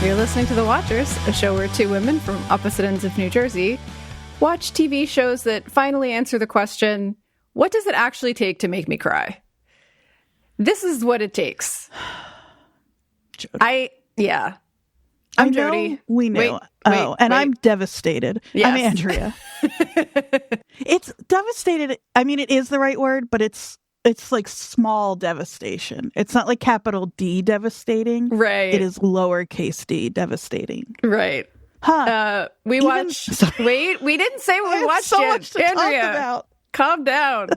You're listening to The Watchers, a show where two women from opposite ends of New Jersey watch TV shows that finally answer the question, what does it actually take to make me cry? This is what it takes. Jodie. I'm Jodie. We knew. I'm devastated. Yes. I'm Andrea. It's devastated. I mean, it is the right word, but it's like small devastation. It's not like capital D devastating. Right. It is lowercase d devastating. Right. We watched... Wait, we didn't say what we watched so yet. much to Andrea, talk about. Calm down.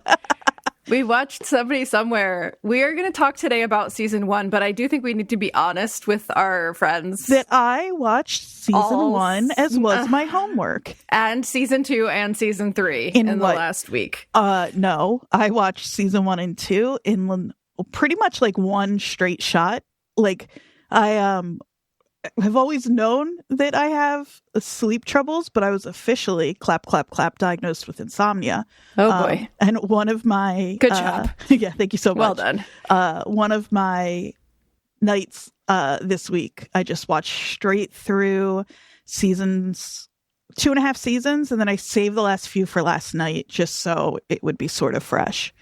We watched Somebody Somewhere. We are going to talk today about season 1, but I do think we need to be honest with our friends. That I watched season 1 as was my homework. And season 2 and season 3 in the last week. No, I watched season 1 and 2 in pretty much like one straight shot. Like I have always known that I have sleep troubles, but I was officially clap, diagnosed with insomnia. Oh boy. And one of my... Good job. Yeah, thank you so much. Well done. One of my nights this week, I just watched straight through seasons, 2.5 seasons, and then I saved the last few for last night just so it would be sort of fresh.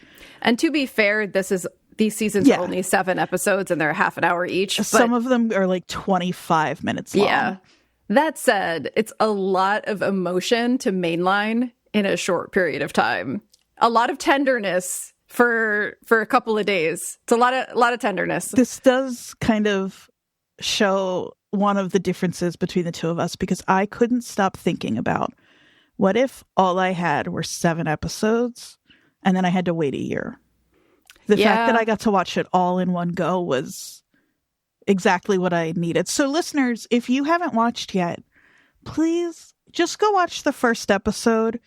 And to be fair, these seasons are only 7 episodes and they're half an hour each. Some of them are like 25 minutes long. Yeah. That said, it's a lot of emotion to mainline in a short period of time. A lot of tenderness for a couple of days. It's a lot of tenderness. This does kind of show one of the differences between the two of us, because I couldn't stop thinking about, what if all I had were 7 episodes and then I had to wait a year? The fact that I got to watch it all in one go was exactly what I needed. So listeners, if you haven't watched yet, please just go watch the first episode.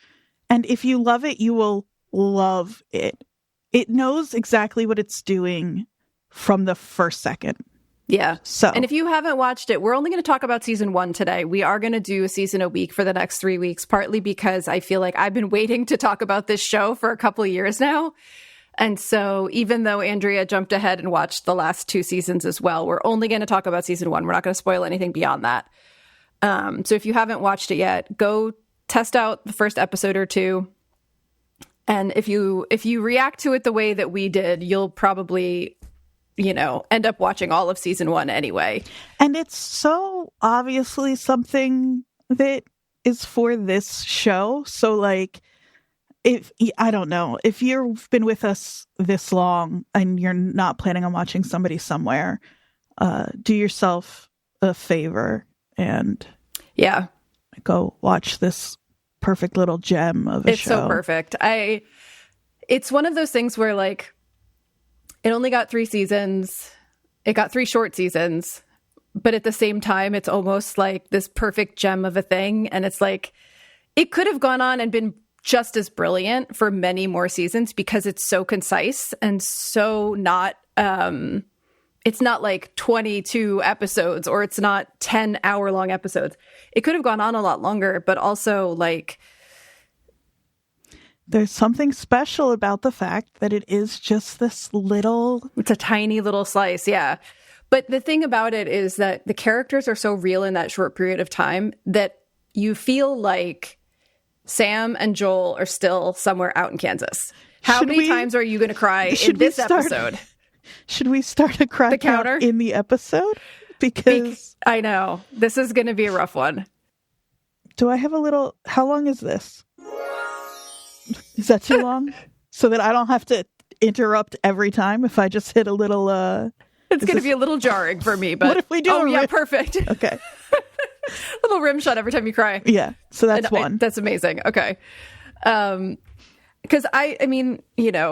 And if you love it, you will love it. It knows exactly what it's doing from the first second. Yeah. So, and if you haven't watched it, we're only going to talk about season 1 today. We are going to do a season a week for the next 3 weeks, partly because I feel like I've been waiting to talk about this show for a couple of years now. And so even though Andrea jumped ahead and watched the last 2 seasons as well, we're only going to talk about season 1. We're not going to spoil anything beyond that. So if you haven't watched it yet, go test out the first episode or 2. And if you react to it the way that we did, you'll probably, end up watching all of season 1 anyway. And it's so obviously something that is for this show. So like, I don't know, if you've been with us this long and you're not planning on watching Somebody Somewhere, do yourself a favor and go watch this perfect little gem of a show. It's so perfect. It's one of those things where like it only got 3 seasons. It got 3 short seasons, but at the same time, it's almost like this perfect gem of a thing. And it's like, it could have gone on and been just as brilliant for many more seasons because it's so concise and so not, it's not like 22 episodes or it's not 10-hour-long episodes. It could have gone on a lot longer, but also like... There's something special about the fact that it is just this little... It's a tiny little slice, yeah. But the thing about it is that the characters are so real in that short period of time that you feel like Sam and Joel are still somewhere out in Kansas. How many times are you going to cry in this episode? Should we start a cry counter in the episode? Because I know. This is going to be a rough one. Do I have a little... How long is this? Is that too long? So that I don't have to interrupt every time if I just hit a little... It's going to be a little jarring for me, but... What if we do Oh, yeah, perfect. Okay. Little rim shot every time you cry. Yeah, so that's one. That's amazing. Okay. Because I mean,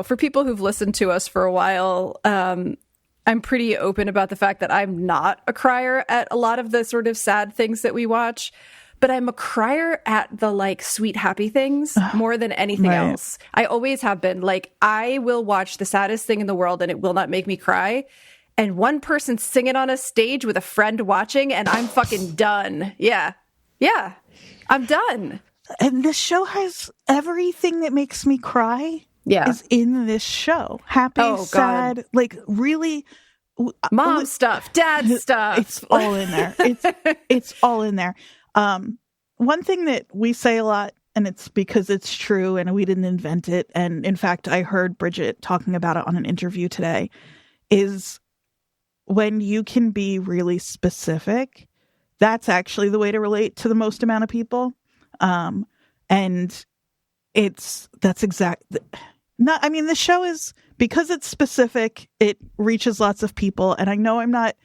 for people who've listened to us for a while, I'm pretty open about the fact that I'm not a crier at a lot of the sort of sad things that we watch, but I'm a crier at the like sweet, happy things more than anything else. I always have been. Like, I will watch the saddest thing in the world and it will not make me cry. And one person sing it on a stage with a friend watching, and I'm fucking done. Yeah. Yeah. I'm done. And this show has everything that makes me cry is in this show. Happy, sad, like really Mom stuff, dad stuff. It's all in there. It's all in there. One thing that we say a lot, and it's because it's true and we didn't invent it, and in fact, I heard Bridget talking about it on an interview today, is when you can be really specific, that's actually the way to relate to the most amount of people. And that's exact. Not, I mean, the show is, because it's specific, it reaches lots of people. And I know I'm not,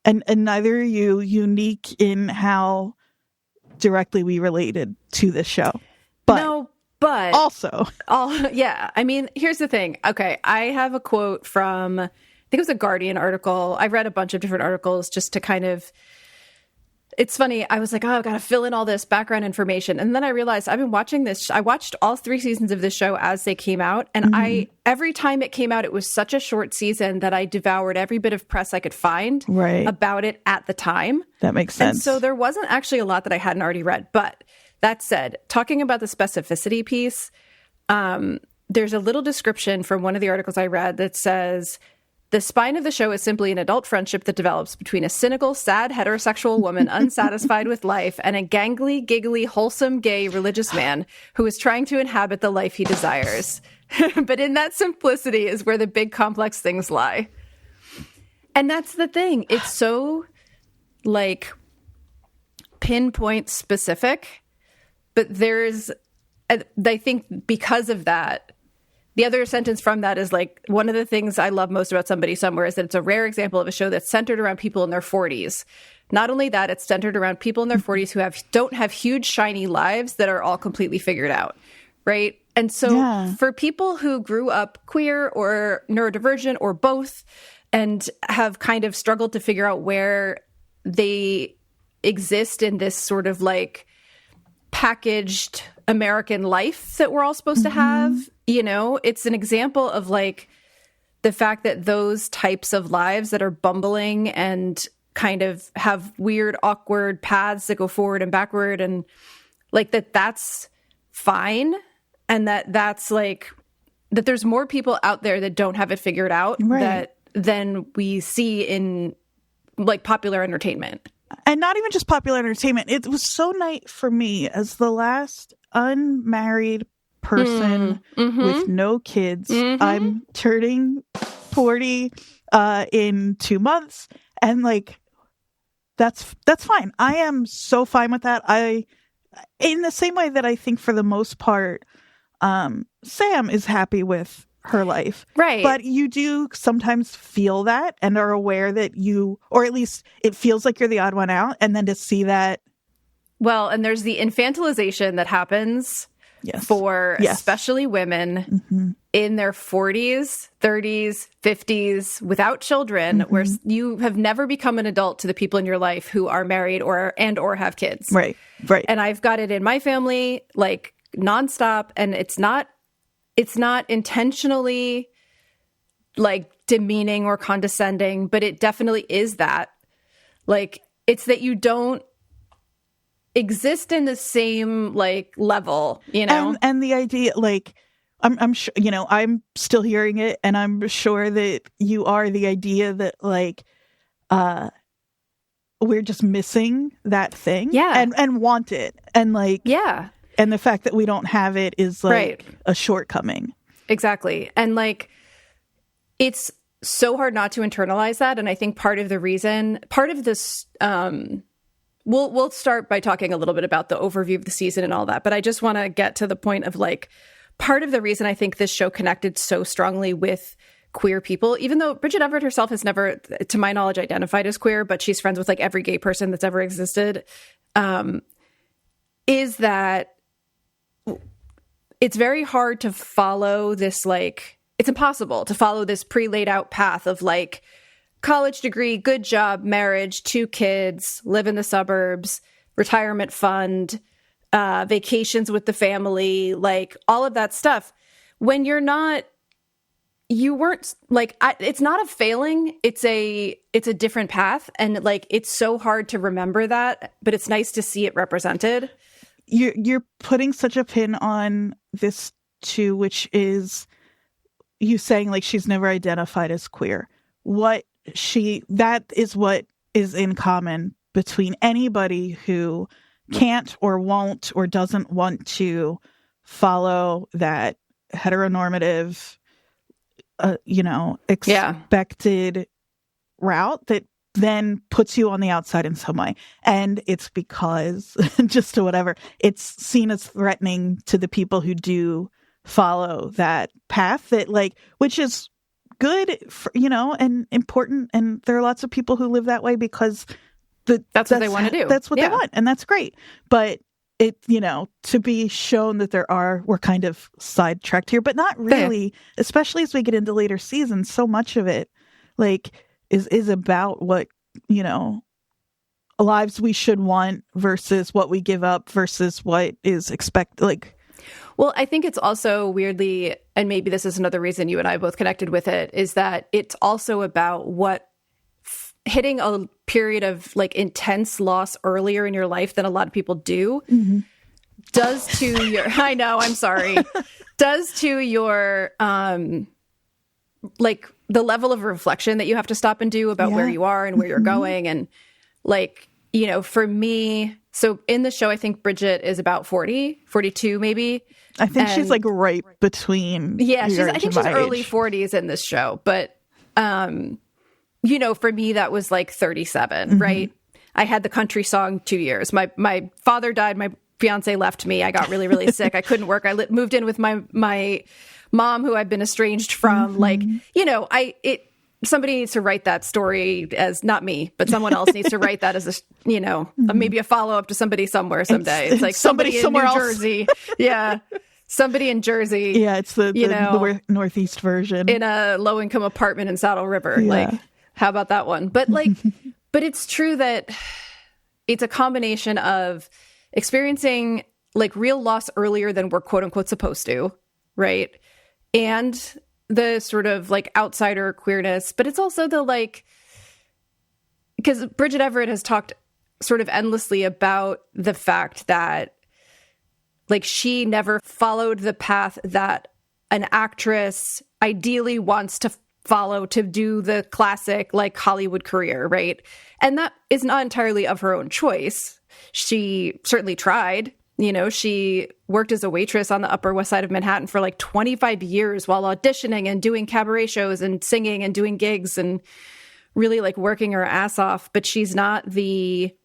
and neither are you, unique in how directly we related to this show. But no, but also, yeah. I mean, here's the thing. Okay, I have a quote from, I think it was a Guardian article. I've read a bunch of different articles just to kind of, it's funny. I was like, oh, I've got to fill in all this background information. And then I realized I've been watching this. I watched all 3 seasons of this show as they came out. And every time it came out, it was such a short season that I devoured every bit of press I could find about it at the time. That makes sense. And so there wasn't actually a lot that I hadn't already read. But that said, talking about the specificity piece, there's a little description from one of the articles I read that says, the spine of the show is simply an adult friendship that develops between a cynical, sad heterosexual woman unsatisfied with life and a gangly, giggly, wholesome, gay religious man who is trying to inhabit the life he desires. But in that simplicity is where the big complex things lie. And that's the thing. It's so, like, pinpoint specific. But there's, I think because of that, the other sentence from that is like, one of the things I love most about Somebody Somewhere is that it's a rare example of a show that's centered around people in their 40s. Not only that, it's centered around people in their 40s who don't have huge, shiny lives that are all completely figured out, right? And so for people who grew up queer or neurodivergent or both and have kind of struggled to figure out where they exist in this sort of like packaged American life that we're all supposed to have, you know, it's an example of like the fact that those types of lives that are bumbling and kind of have weird, awkward paths that go forward and backward, and like that's fine. And that's like, that there's more people out there that don't have it figured out than we see in like popular entertainment. And not even just popular entertainment. It was so nice for me as the last unmarried person with no kids. I'm turning 40 in 2 months. And like, that's fine. I am so fine with that. In the same way that I think for the most part, Sam is happy with her life. Right. But you do sometimes feel that and are aware that you, or at least it feels like you're the odd one out. And then to see that. Well, and there's the infantilization that happens for especially women in their 40s, 30s, 50s without children, where you have never become an adult to the people in your life who are married or have kids. Right. And I've got it in my family, like nonstop. And it's not intentionally like demeaning or condescending, but it definitely is that. Like, it's that you don't exist in the same like level, you know? And the idea, like, I'm sure, you know, I'm still hearing it, and I'm sure that you are, the idea that like, we're just missing that thing and want it. And like, and the fact that we don't have it is like a shortcoming. Exactly. And like, it's so hard not to internalize that. And I think part of this, we'll start by talking a little bit about the overview of the season and all that. But I just want to get to the point of like, part of the reason I think this show connected so strongly with queer people, even though Bridget Everett herself has never, to my knowledge, identified as queer, but she's friends with like every gay person that's ever existed, is that it's very hard to follow this, like, it's impossible to follow this pre-laid out path of like college degree, good job, marriage, 2 kids, live in the suburbs, retirement fund, vacations with the family, like all of that stuff. When you weren't like, it's not a failing. It's a different path. And like, it's so hard to remember that, but it's nice to see it represented. You're putting such a pin on this too, which is you saying like she's never identified as queer. What that is what is in common between anybody who can't or won't or doesn't want to follow that heteronormative, expected route that then puts you on the outside in some way. And it's because, just to whatever, it's seen as threatening to the people who do follow that path, that which is good for, and important. And there are lots of people who live that way because that's what they want to do. That's what they want. And that's great. But to be shown that we're kind of sidetracked here, but not really, especially as we get into later seasons. So much of it is about what, lives we should want versus what we give up versus what is expected. Well, I think it's also weirdly, and maybe this is another reason you and I both connected with it, is that it's also about what hitting a period of intense loss earlier in your life than a lot of people do does to your, I know, I'm sorry, does to your, the level of reflection that you have to stop and do about where you are and where you're going. And for me, so in the show, I think Bridget is about 40, 42 maybe. I think she's right between. Yeah, I think she's early 40s in this show. But, for me, that was 37, right? I had the country song 2 years. My father died. My fiance left me. I got really, really sick. I couldn't work. I moved in with my mom, who I've been estranged from. Somebody needs to write that story as, not me, but someone else needs to write that as maybe a follow up to somebody somewhere someday. It's somebody in New Jersey. Yeah. Somebody in Jersey. Yeah. It's the Northeast version in a low income apartment in Saddle River. Yeah. How about that one? But but it's true that it's a combination of experiencing real loss earlier than we're quote unquote supposed to. Right. And the sort of outsider queerness, but it's also the because Bridget Everett has talked sort of endlessly about the fact that she never followed the path that an actress ideally wants to follow to do the classic Hollywood career, right? And that is not entirely of her own choice. She certainly tried. She worked as a waitress on the Upper West Side of Manhattan for 25 years while auditioning and doing cabaret shows and singing and doing gigs and really working her ass off. But she's not the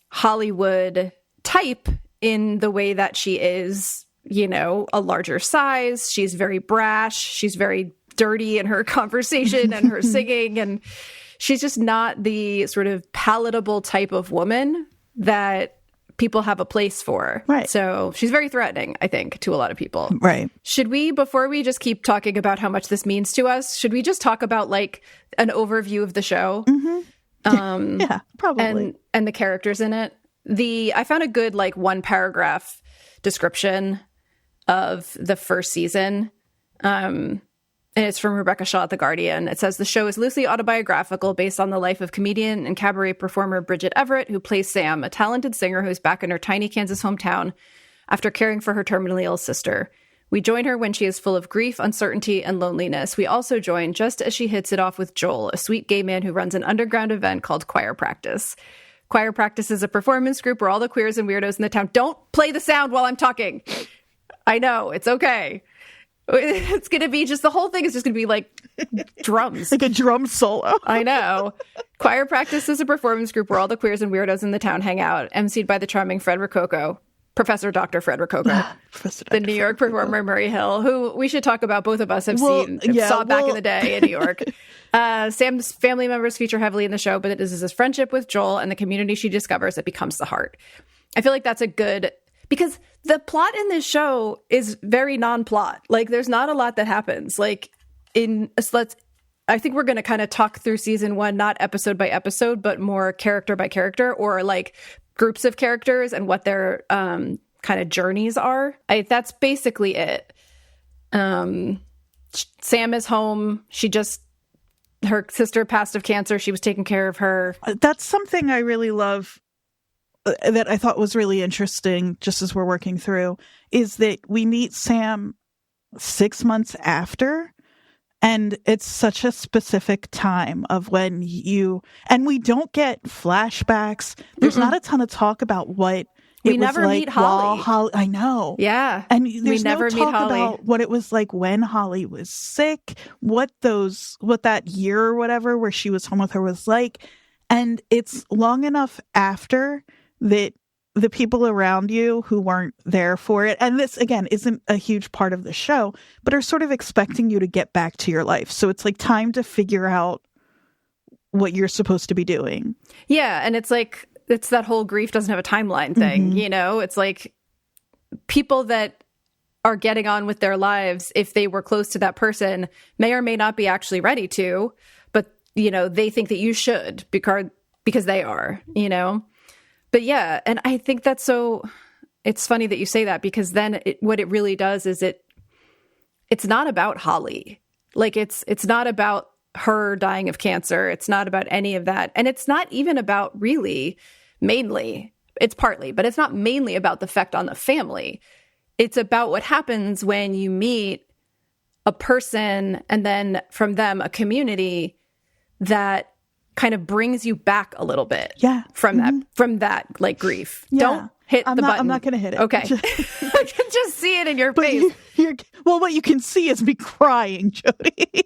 Hollywood type in the way that she is, a larger size. She's very brash. She's very dirty in her conversation and her singing. And she's just not the sort of palatable type of woman that people have a place for. Right. So she's very threatening, I think, to a lot of people. Right. Should we, before we just keep talking about how much this means to us, should we just talk about an overview of the show? Yeah, probably. And the characters in it. I found a good one paragraph description of the first season. And it's from Rebecca Shaw at The Guardian. It says, the show is loosely autobiographical based on the life of comedian and cabaret performer Bridget Everett, who plays Sam, a talented singer who is back in her tiny Kansas hometown after caring for her terminally ill sister. We join her when she is full of grief, uncertainty, and loneliness. We also join just as she hits it off with Joel, a sweet gay man who runs an underground event called Choir Practice. Choir Practice is a performance group where all the queers and weirdos in the town— don't play the sound while I'm talking. I know, it's okay. It's going to be just— the whole thing is just going to be drums. Like a drum solo. I know. Choir Practice is a performance group where all the queers and weirdos in the town hang out, emceed by the charming Fred Rococo, Professor Dr. Fred Rococo, the New York performer Murray Hill, who we should talk about. Both of us have saw back in the day in New York. Sam's family members feature heavily in the show, but it is his friendship with Joel and the community she discovers that becomes the heart. I feel like that's a good— because the plot in this show is very non-plot. There's not a lot that happens. I think we're going to kind of talk through season one, not episode by episode, but more character by character, or groups of characters and what their kind of journeys are. That's basically it. Sam is home. Her sister passed of cancer. She was taking care of her. That's something I really love, that I thought was really interesting, just as we're working through, is that we meet Sam 6 months after, And it's such a specific time of when and we don't get flashbacks. There's not a ton of talk about what we never meet Holly. I know. Yeah. And there's never no meet talk Holly. about what it was like when Holly was sick, what that year or whatever where she was home with her was like. And it's long enough after that the people around you who weren't there for it, and this, again, isn't a huge part of the show, but are sort of expecting you to get back to your life. So it's like time to figure out what you're supposed to be doing. Yeah, and it's like, it's that whole grief doesn't have a timeline thing, you know? It's like people that are getting on with their lives, if they were close to that person, may or may not be actually ready to, but, you know, they think that you should because they are, you know? But yeah, and I think that's so, it's funny that you say that, because then what it really does is it's not about Holly. Like it's not about her dying of cancer. It's not about any of that. And it's not even about really mainly, it's partly, but it's not mainly about the effect on the family. It's about what happens when you meet a person and then from them a community that kind of brings you back a little bit from that like grief. Yeah. Don't hit the button. I'm not going to hit it. Okay. I can just see it in your face. Well, what you can see is me crying, Jodie.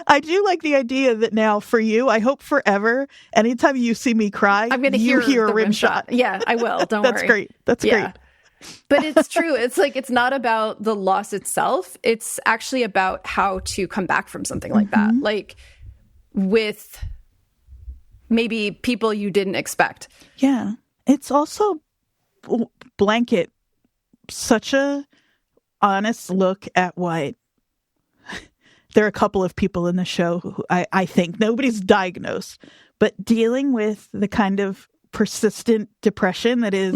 I do like the idea that now for you, I hope forever, anytime you see me cry, I'm going to hear a rim shot. Yeah, I will. Don't That's worry. Great. That's great. But it's true. It's like, it's not about the loss itself. It's actually about how to come back from something like that. Like with maybe people you didn't expect. Yeah. It's also blanket such a honest look at what there are a couple of people in the show who I think nobody's diagnosed, but dealing with the kind of persistent depression that is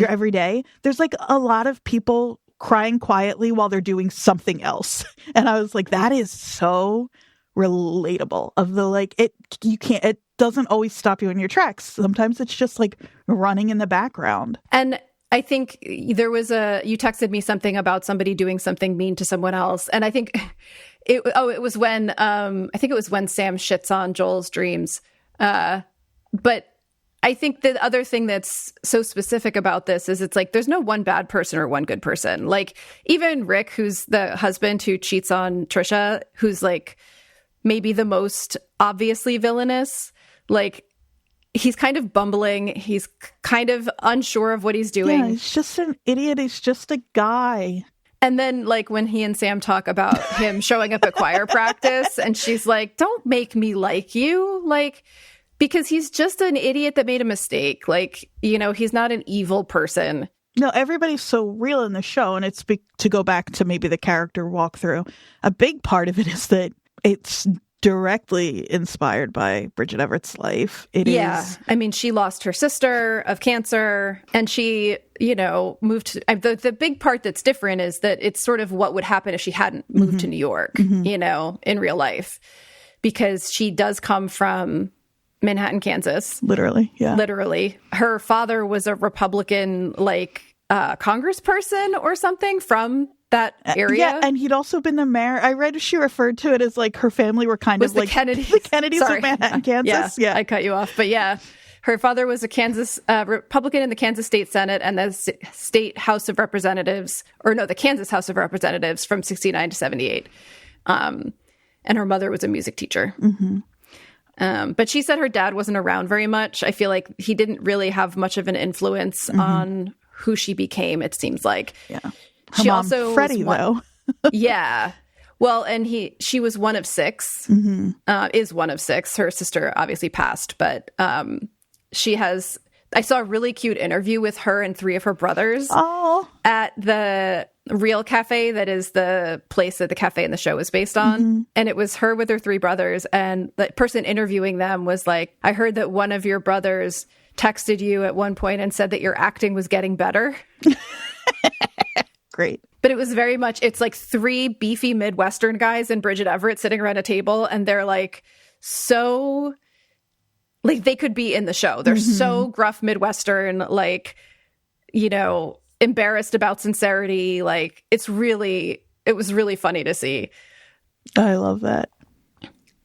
your everyday. There's like a lot of people crying quietly while they're doing something else. And I was like, that is so relatable of the, like, it doesn't always stop you in your tracks. Sometimes it's just like running in the background. And I think you texted me something about somebody doing something mean to someone else. And I think it was when Sam shits on Joel's dreams. But I think the other thing that's so specific about this is it's like, there's no one bad person or one good person. Like even Rick, who's the husband who cheats on Trisha, who's like maybe the most obviously villainous, like he's kind of bumbling. He's kind of unsure of what he's doing. Yeah, he's just an idiot. He's just a guy. And then like when he and Sam talk about him showing up at choir practice and she's like, don't make me like you. Like, because he's just an idiot that made a mistake. Like, you know, he's not an evil person. No, everybody's so real in the show. And it's to go back to maybe the character walkthrough. A big part of it is that it's directly inspired by Bridget Everett's life. It is. I mean, she lost her sister of cancer and she, you know, moved to, the big part that's different is that it's sort of what would happen if she hadn't moved to New York, you know, in real life, because she does come from Manhattan, Kansas. Literally. Yeah. Literally. Her father was a Republican, like, congressperson or something from that area. Yeah, and he'd also been the mayor. I read she referred to it as like her family were kind of like the Kennedys of Manhattan, Kansas. Yeah, I cut you off. But yeah, her father was a Republican in the Kansas State Senate and the State House of Representatives, the Kansas House of Representatives from 69 to 78. And her mother was a music teacher. But she said her dad wasn't around very much. I feel like he didn't really have much of an influence on who she became, it seems like. Yeah. She also Freddie, though. Yeah. Well, and she was one of six, is one of six. Her sister obviously passed, but I saw a really cute interview with her and three of her brothers at the Real Cafe. That is the place that the cafe in the show is based on. And it was her with her three brothers. And the person interviewing them was like, I heard that one of your brothers texted you at one point and said that your acting was getting better. Great. But it was very much, it's like three beefy Midwestern guys and Bridget Everett sitting around a table. And they're like, so, like, they could be in the show. They're so gruff Midwestern, like, you know, embarrassed about sincerity. Like, it was really funny to see. I love that.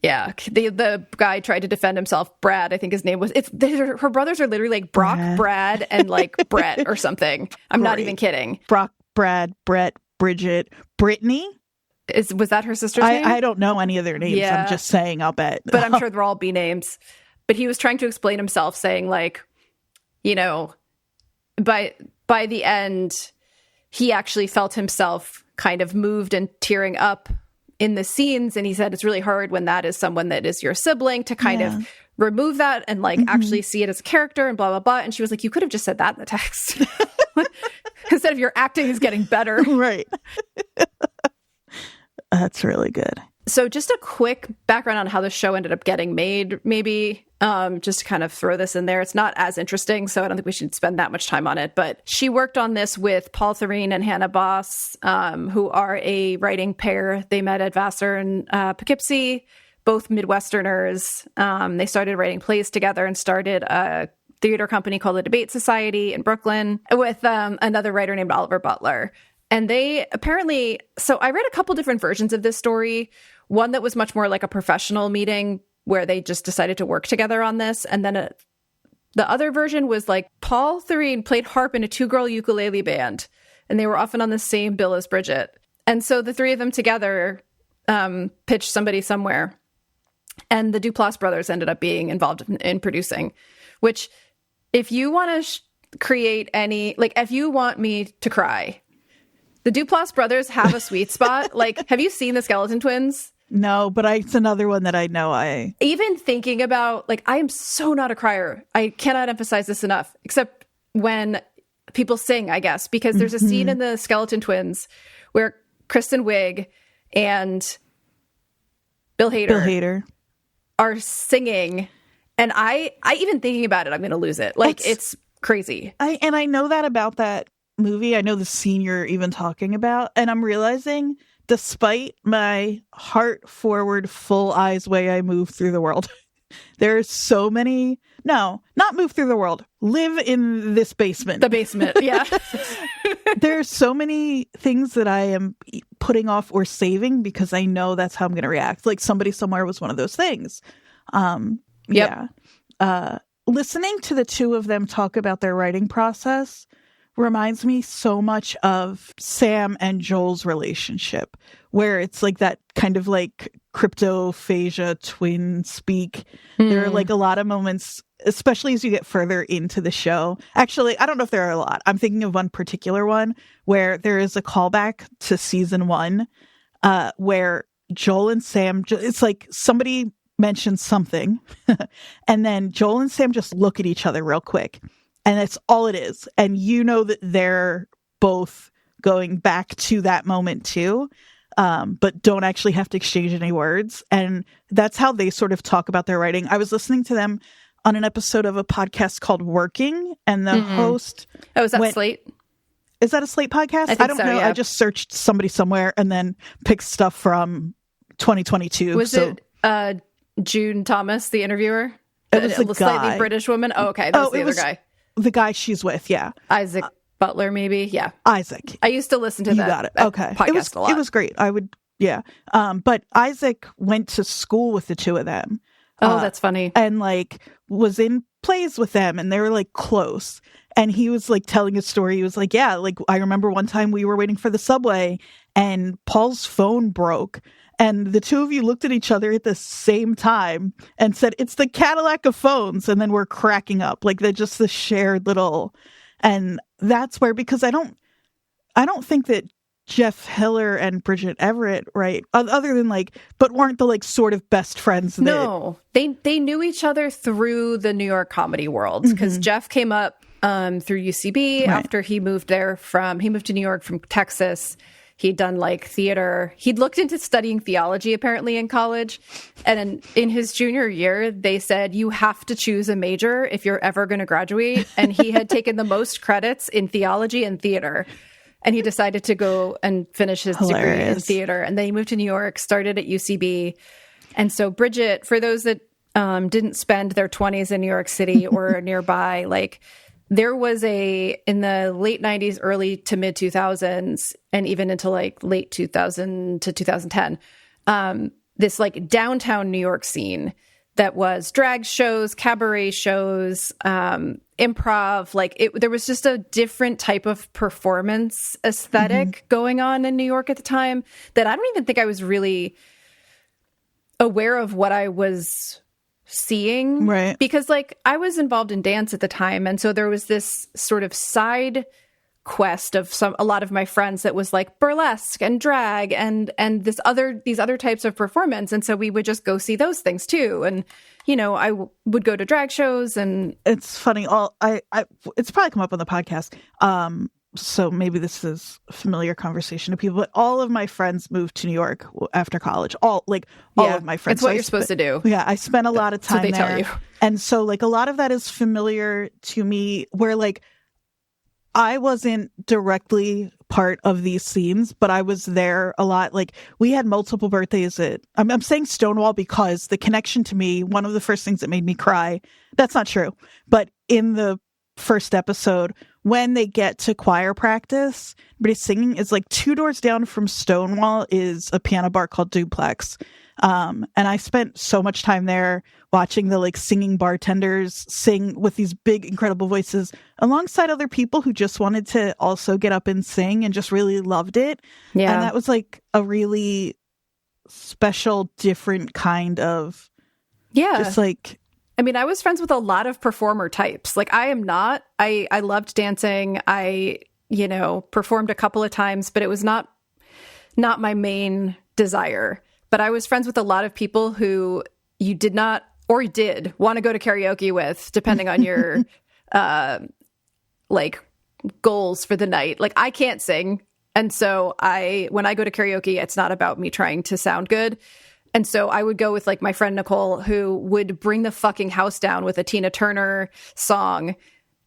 Yeah, the guy tried to defend himself. Brad, I think his name was. Her brothers are literally like Brock, Brad, and like Brett or something. I'm not even kidding. Brock, Brad, Brett, Bridget, Brittany. Was that her sister's name? I don't know any of their names. Yeah. I'm just saying, I'll bet. But I'm sure they're all B names. But he was trying to explain himself, saying like, you know, by the end, he actually felt himself kind of moved and tearing up in the scenes. And he said it's really hard when that is someone that is your sibling to kind of remove that and like actually see it as a character and blah, blah, blah. And she was like, you could have just said that in the text. Instead of your acting is getting better. Right. That's really good. So just a quick background on how the show ended up getting made, maybe, just to kind of throw this in there. It's not as interesting, so I don't think we should spend that much time on it. But she worked on this with Paul Thurene and Hannah Boss, who are a writing pair. They met at Vassar and Poughkeepsie, both Midwesterners. They started writing plays together and started a theater company called the Debate Society in Brooklyn with another writer named Oliver Butler. And they apparently, so I read a couple different versions of this story. One that was much more like a professional meeting where they just decided to work together on this. And then the other version was like Paul Thurene played harp in a 2-girl ukulele band. And they were often on the same bill as Bridget. And so the three of them together pitched somebody somewhere. And the Duplass brothers ended up being involved in producing. Which, if you want to create any, like if you want me to cry, the Duplass brothers have a sweet spot. Like, have you seen the Skeleton Twins? No, but it's another one that I know. Even thinking about, like, I am so not a crier. I cannot emphasize this enough, except when people sing, I guess, because there's a scene in the Skeleton Twins where Kristen Wiig and Bill Hader are singing. And I even thinking about it, I'm going to lose it. Like, it's crazy. I know that about that movie. I know the scene you're even talking about, and I'm realizing, despite my heart forward, full eyes way I move through the world, there's so many. No, not move through the world. Live in this basement. The basement, yeah. There's so many things that I am putting off or saving because I know that's how I'm going to react. Like Somebody Somewhere was one of those things. Yeah. Listening to the two of them talk about their writing process reminds me so much of Sam and Joel's relationship, where it's like that kind of like cryptophagia twin speak. There are like a lot of moments, especially as you get further into the show. Actually, I don't know if there are a lot. I'm thinking of one particular one where there is a callback to season 1, where Joel and Sam, it's like somebody mentions something and then Joel and Sam just look at each other real quick. And that's all it is. And you know that they're both going back to that moment too, but don't actually have to exchange any words. And that's how they sort of talk about their writing. I was listening to them on an episode of a podcast called Working, and the host... Oh, is that Slate? Is that a Slate podcast? I don't know. Yeah. I just searched Somebody Somewhere and then picked stuff from 2022. Was it June Thomas, the interviewer? It was the slightly guy. British woman? Oh, okay. That was the other guy. The guy she's with, yeah. Isaac Butler, maybe? Yeah. Isaac. I used to listen to that podcast a lot. It was great. I would, yeah. But Isaac went to school with the two of them. Oh, that's funny. And like was in plays with them, and they were like close. And he was like telling a story. He was like, yeah, like I remember one time we were waiting for the subway and Paul's phone broke. And the two of you looked at each other at the same time and said, it's the Cadillac of phones. And then we're cracking up. Like they're just the shared little. And that's where, because I don't think that Jeff Hiller and Bridget Everett, right? Other than like, but weren't the like sort of best friends. No, they knew each other through the New York comedy world, because Jeff came up through UCB after he moved to New York from Texas. He'd done like theater. He'd looked into studying theology apparently in college. And in his junior year, they said, you have to choose a major if you're ever going to graduate. And he had taken the most credits in theology and theater. And he decided to go and finish his degree in theater. And then he moved to New York, started at UCB. And so Bridget, for those that didn't spend their 20s in New York City or nearby, like there was in the late 90s, early to mid 2000s, and even into like late 2000 to 2010, this like downtown New York scene that was drag shows, cabaret shows, improv. Like there was just a different type of performance aesthetic going on in New York at the time that I don't even think I was really aware of what I was seeing. Right. Because like I was involved in dance at the time. And so there was this sort of side quest of a lot of my friends that was like burlesque and drag and these other types of performance, and so we would just go see those things too. And I would go to drag shows. And it's funny, it's probably come up on the podcast, so maybe this is a familiar conversation to people, but all of my friends moved to New York after college. All of my friends. It's what you're supposed to do. Yeah, I spent a lot of time there. Tell you. And so like a lot of that is familiar to me, where like I wasn't directly part of these scenes, but I was there a lot. Like we had multiple birthdays I'm saying Stonewall because the connection to me, one of the first things that made me cry, that's not true, but in the first episode, when they get to choir practice, everybody's singing, is like 2 doors down from Stonewall is a piano bar called Duplex. And I spent so much time there watching the like singing bartenders sing with these big, incredible voices alongside other people who just wanted to also get up and sing and just really loved it. Yeah. And that was like a really special, different kind of, just like, I mean, I was friends with a lot of performer types. Like I am not, I loved dancing. I, performed a couple of times, but it was not my main desire. But I was friends with a lot of people who you did not or did want to go to karaoke with, depending on your like goals for the night. Like I can't sing. And so when I go to karaoke, it's not about me trying to sound good. And so I would go with like my friend Nicole, who would bring the fucking house down with a Tina Turner song.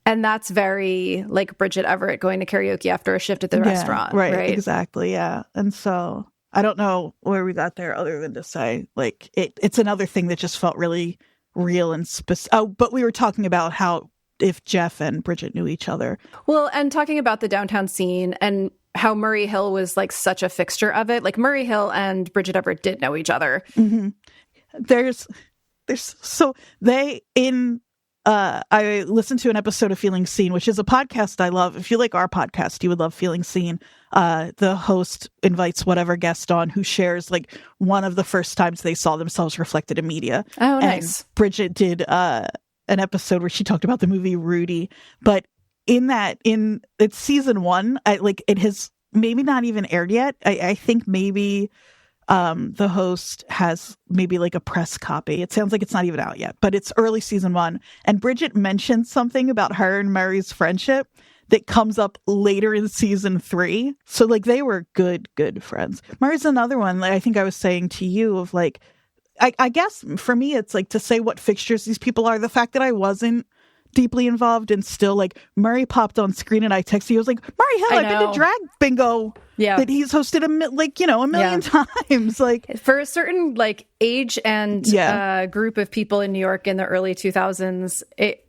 And that's very like Bridget Everett going to karaoke after a shift at the restaurant. Right. Exactly. Yeah. And so I don't know where we got there other than to say, like, it's another thing that just felt really real and specific. Oh, but we were talking about how if Jeff and Bridget knew each other. Well, and talking about the downtown scene and how Murray Hill was like such a fixture of it. Like Murray Hill and Bridget Everett did know each other. Mm-hmm. I listened to an episode of Feeling Seen, which is a podcast I love. If you like our podcast, you would love Feeling Seen. The host invites whatever guest on who shares like one of the first times they saw themselves reflected in media. Oh, nice. And Bridget did an episode where she talked about the movie Rudy. But it's season 1. It has maybe not even aired yet. I think maybe the host has maybe like a press copy. It sounds like it's not even out yet, but it's early season 1. And Bridget mentioned something about her and Murray's friendship that comes up later in season 3. So like they were good friends. Murray's another one, like I think I was saying to you, of like, I guess for me, it's like to say what fixtures these people are. The fact that I wasn't deeply involved and still like Murray popped on screen and I texted you. I was like, Murray Hill, I've been to drag bingo. Yeah. That he's hosted a million times. Like for a certain like age and group of people in New York in the early 2000s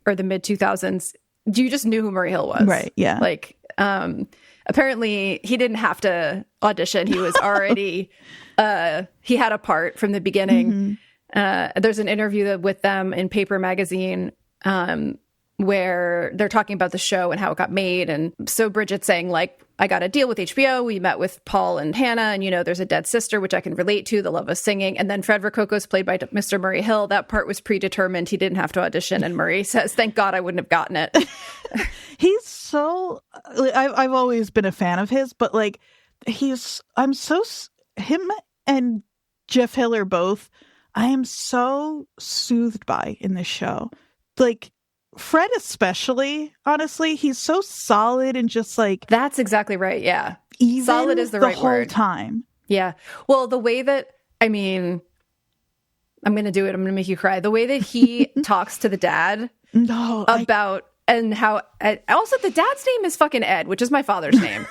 or the mid 2000s, you just knew who Murray Hill was. Right. Yeah. Like apparently he didn't have to audition. He was already he had a part from the beginning. Mm-hmm. There's an interview with them in Paper Magazine where they're talking about the show and how it got made. And so Bridget's saying, like, I got a deal with HBO. We met with Paul and Hannah, and, there's a dead sister, which I can relate to, the love of singing. And then Fred Rococo's played by Mr. Murray Hill. That part was predetermined. He didn't have to audition. And Murray says, thank God I wouldn't have gotten it. He's so, I've always been a fan of his, but like, him and Jeff Hill are both, I am so soothed by in this show. Like, Fred especially, honestly, he's so solid and just like... That's exactly right, yeah. Even solid is the right word. The whole time. Yeah. Well, the way that, I'm going to do it. I'm going to make you cry. The way that he talks to the dad and how... Also, the dad's name is fucking Ed, which is my father's name.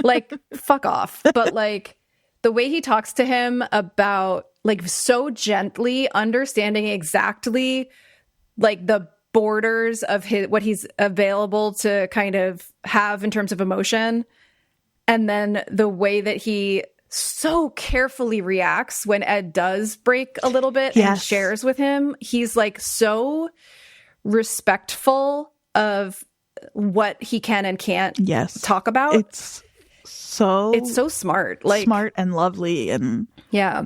Like, fuck off. But like, the way he talks to him about, like, so gently understanding exactly, like, the borders of what he's available to kind of have in terms of emotion, and then the way that he so carefully reacts when Ed does break a little bit and shares with him. He's like so respectful of what he can and can't talk about. It's so smart. Like smart and lovely. And yeah.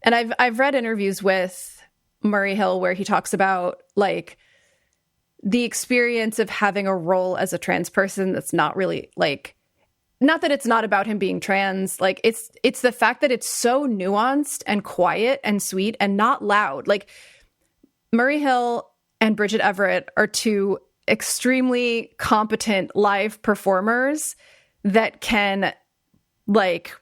And I've read interviews with Murray Hill where he talks about like the experience of having a role as a trans person that's not really like, not that it's not about him being trans, like it's the fact that it's so nuanced and quiet and sweet and not loud. Like Murray Hill and Bridget Everett are two extremely competent live performers that can like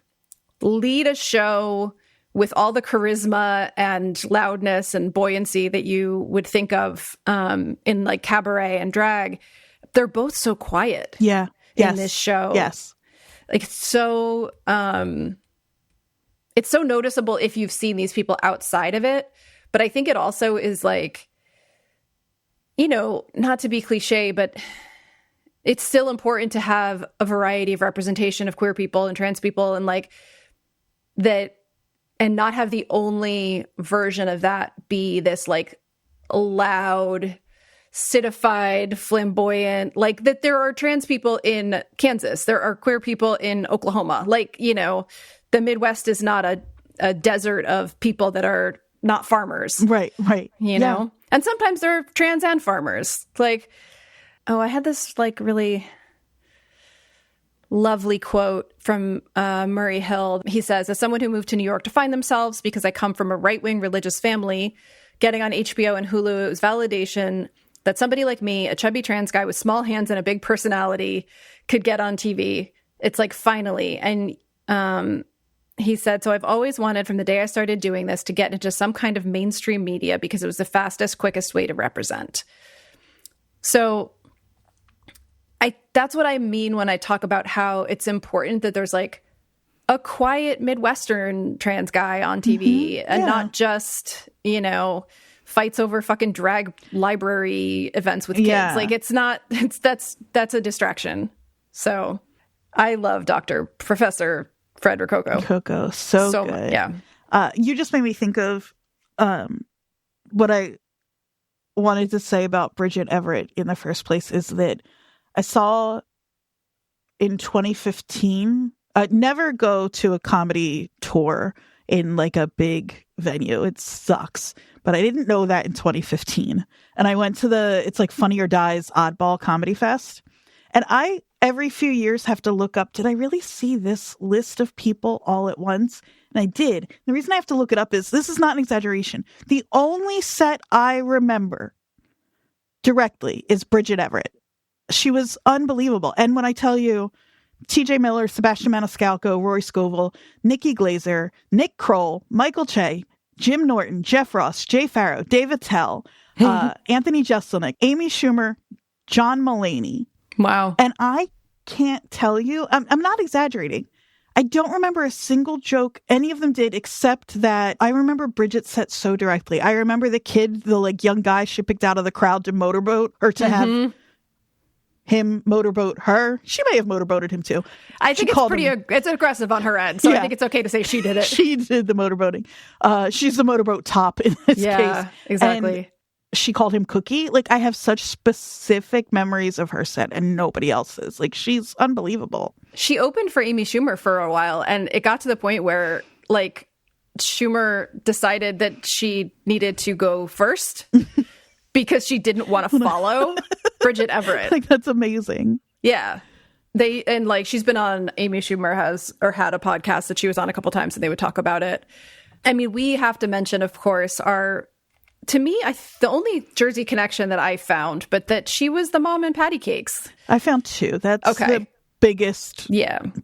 lead a show with all the charisma and loudness and buoyancy that you would think of in like cabaret and drag. They're both so quiet in this show. Yes. Like it's so noticeable if you've seen these people outside of it. But I think it also is like, you know, not to be cliche, but it's still important to have a variety of representation of queer people and trans people and like that, and not have the only version of that be this like loud, citified, flamboyant, like that there are trans people in Kansas, there are queer people in Oklahoma. Like, you know, the Midwest is not a desert of people that are not farmers. Right. You know? And sometimes they're trans and farmers. Like, I had this like really lovely quote from Murray Hill. He says, as someone who moved to New York to find themselves because I come from a right-wing religious family, getting on HBO and Hulu, it was validation that somebody like me, a chubby trans guy with small hands and a big personality, could get on TV. It's like, finally. And he said, so I've always wanted from the day I started doing this to get into some kind of mainstream media because it was the fastest, quickest way to represent. So that's what I mean when I talk about how it's important that there's like a quiet Midwestern trans guy on TV and not just, you know, fights over fucking drag library events with kids. Like that's a distraction. So I love Professor Fred Rococo. Coco, so good. Yeah. You just made me think of what I wanted to say about Bridget Everett in the first place is that I saw in 2015, never go to a comedy tour in like a big venue. It sucks. But I didn't know that in 2015. And I went to it's like Funny or Die's Oddball Comedy Fest. And I, every few years, have to look up, did I really see this list of people all at once? And I did. The reason I have to look it up is, this is not an exaggeration, the only set I remember directly is Bridget Everett. She was unbelievable. And when I tell you, TJ Miller, Sebastian Maniscalco, Rory Scovel, Nikki Glazer, Nick Kroll, Michael Che, Jim Norton, Jeff Ross, Jay Farrow, Dave Attell, Anthony Jeselnik, Amy Schumer, John Mulaney. Wow. And I can't tell you, I'm not exaggerating. I don't remember a single joke any of them did, except that I remember Bridget set so directly. I remember the kid, the like young guy she picked out of the crowd to motorboat or to have him motorboat her. She may have motorboated him too. I think it's aggressive on her end. So I think it's okay to say she did it. She did the motorboating. She's the motorboat top in this case. Yeah, exactly. And she called him Cookie. Like, I have such specific memories of her set and nobody else's. Like, she's unbelievable. She opened for Amy Schumer for a while, and it got to the point where like Schumer decided that she needed to go first because she didn't want to follow Bridget Everett. Like, that's amazing. Yeah. She's been on, Amy Schumer had a podcast that she was on a couple times and they would talk about it. I mean, we have to mention, of course, to me, the only Jersey connection that I found, but that she was the mom in Patty Cakes. I found two. That's the biggest,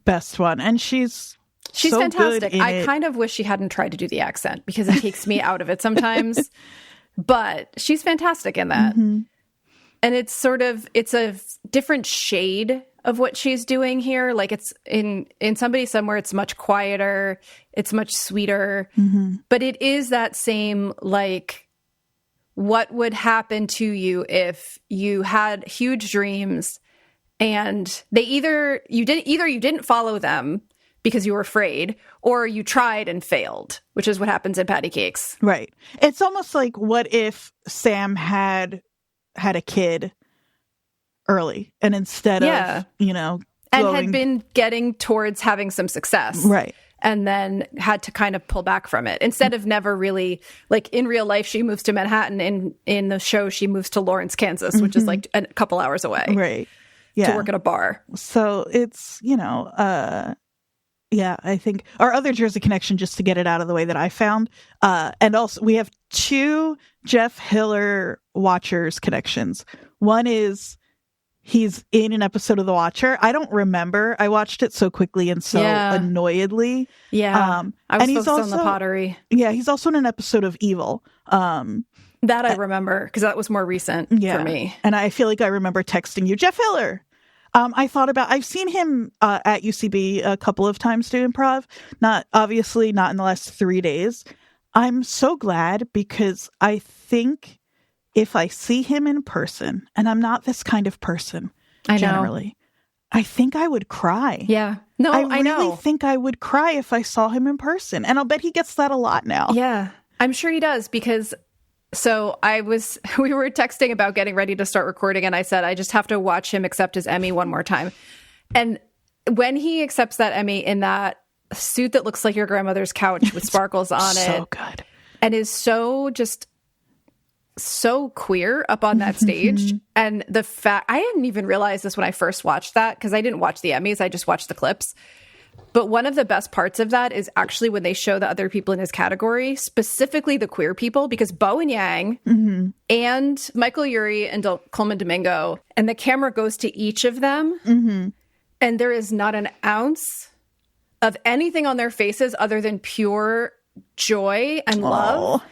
best one. And she's so fantastic. Good I kind of wish she hadn't tried to do the accent because it takes me out of it sometimes. But she's fantastic in that. Mm-hmm. And it's a different shade of what she's doing here. Like, it's in Somebody Somewhere, it's much quieter, it's much sweeter. Mm-hmm. But it is that same, like, what would happen to you if you had huge dreams and you didn't follow them because you were afraid, or you tried and failed, which is what happens in Patty Cakes. Right. It's almost like, what if Sam had a kid early, and instead of, and had been getting towards having some success. Right. And then had to kind of pull back from it. Instead of never really, like in real life, she moves to Manhattan. In the show, she moves to Lawrence, Kansas, which is like a couple hours away. Right. Yeah. To work at a bar. So it's, I think our other Jersey connection, just to get it out of the way, that I found. And also we have 2 Jeff Hiller Watchers connections. One is he's in an episode of The Watcher. I don't remember. I watched it so quickly and so annoyedly. Yeah. I was focused on the pottery. Yeah, he's also in an episode of Evil. That I remember, because that was more recent for me. And I feel like I remember texting you, Jeff Hiller. I've seen him at UCB a couple of times do improv. Not in the last 3 days. I'm so glad, because I think if I see him in person, and I'm not this kind of person generally, I think I would cry. Yeah. No, I know. I really think I would cry if I saw him in person. And I'll bet he gets that a lot now. Yeah, I'm sure he does, because we were texting about getting ready to start recording, and I said, I just have to watch him accept his Emmy one more time. And when he accepts that Emmy in that suit that looks like your grandmother's couch with sparkles on it. So good. And is so queer up on that stage. And the fact, I didn't even realize this when I first watched that, because I didn't watch the Emmys, I just watched the clips. But one of the best parts of that is actually when they show the other people in his category, specifically the queer people, because Bowen Yang and Michael Urie and Coleman Domingo, and the camera goes to each of them, and there is not an ounce of anything on their faces other than pure joy and love.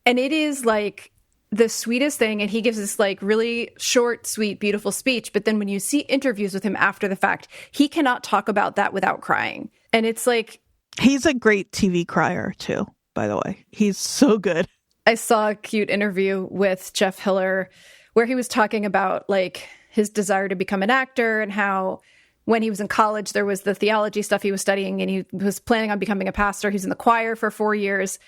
And it is like the sweetest thing. And he gives this like really short, sweet, beautiful speech. But then when you see interviews with him after the fact, he cannot talk about that without crying. And it's like, he's a great TV crier too, by the way. He's so good. I saw a cute interview with Jeff Hiller where he was talking about like his desire to become an actor, and how when he was in college, there was the theology stuff he was studying, and he was planning on becoming a pastor. He's in the choir for 4 years.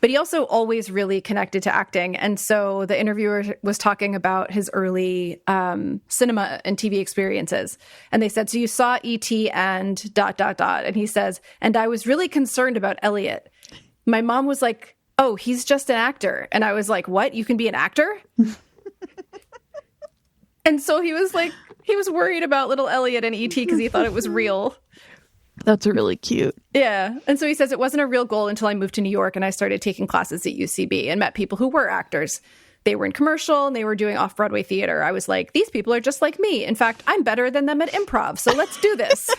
But he also always really connected to acting. And so the interviewer was talking about his early cinema and TV experiences. And they said, so you saw E.T. and ... And he says, and I was really concerned about Elliot. My mom was like, oh, he's just an actor. And I was like, what? You can be an actor? And so he was worried about little Elliot and E.T. because he thought it was real. That's really cute. Yeah. And so he says, it wasn't a real goal until I moved to New York and I started taking classes at UCB and met people who were actors. They were in commercial and they were doing off-Broadway theater. I was like, these people are just like me. In fact, I'm better than them at improv. So let's do this.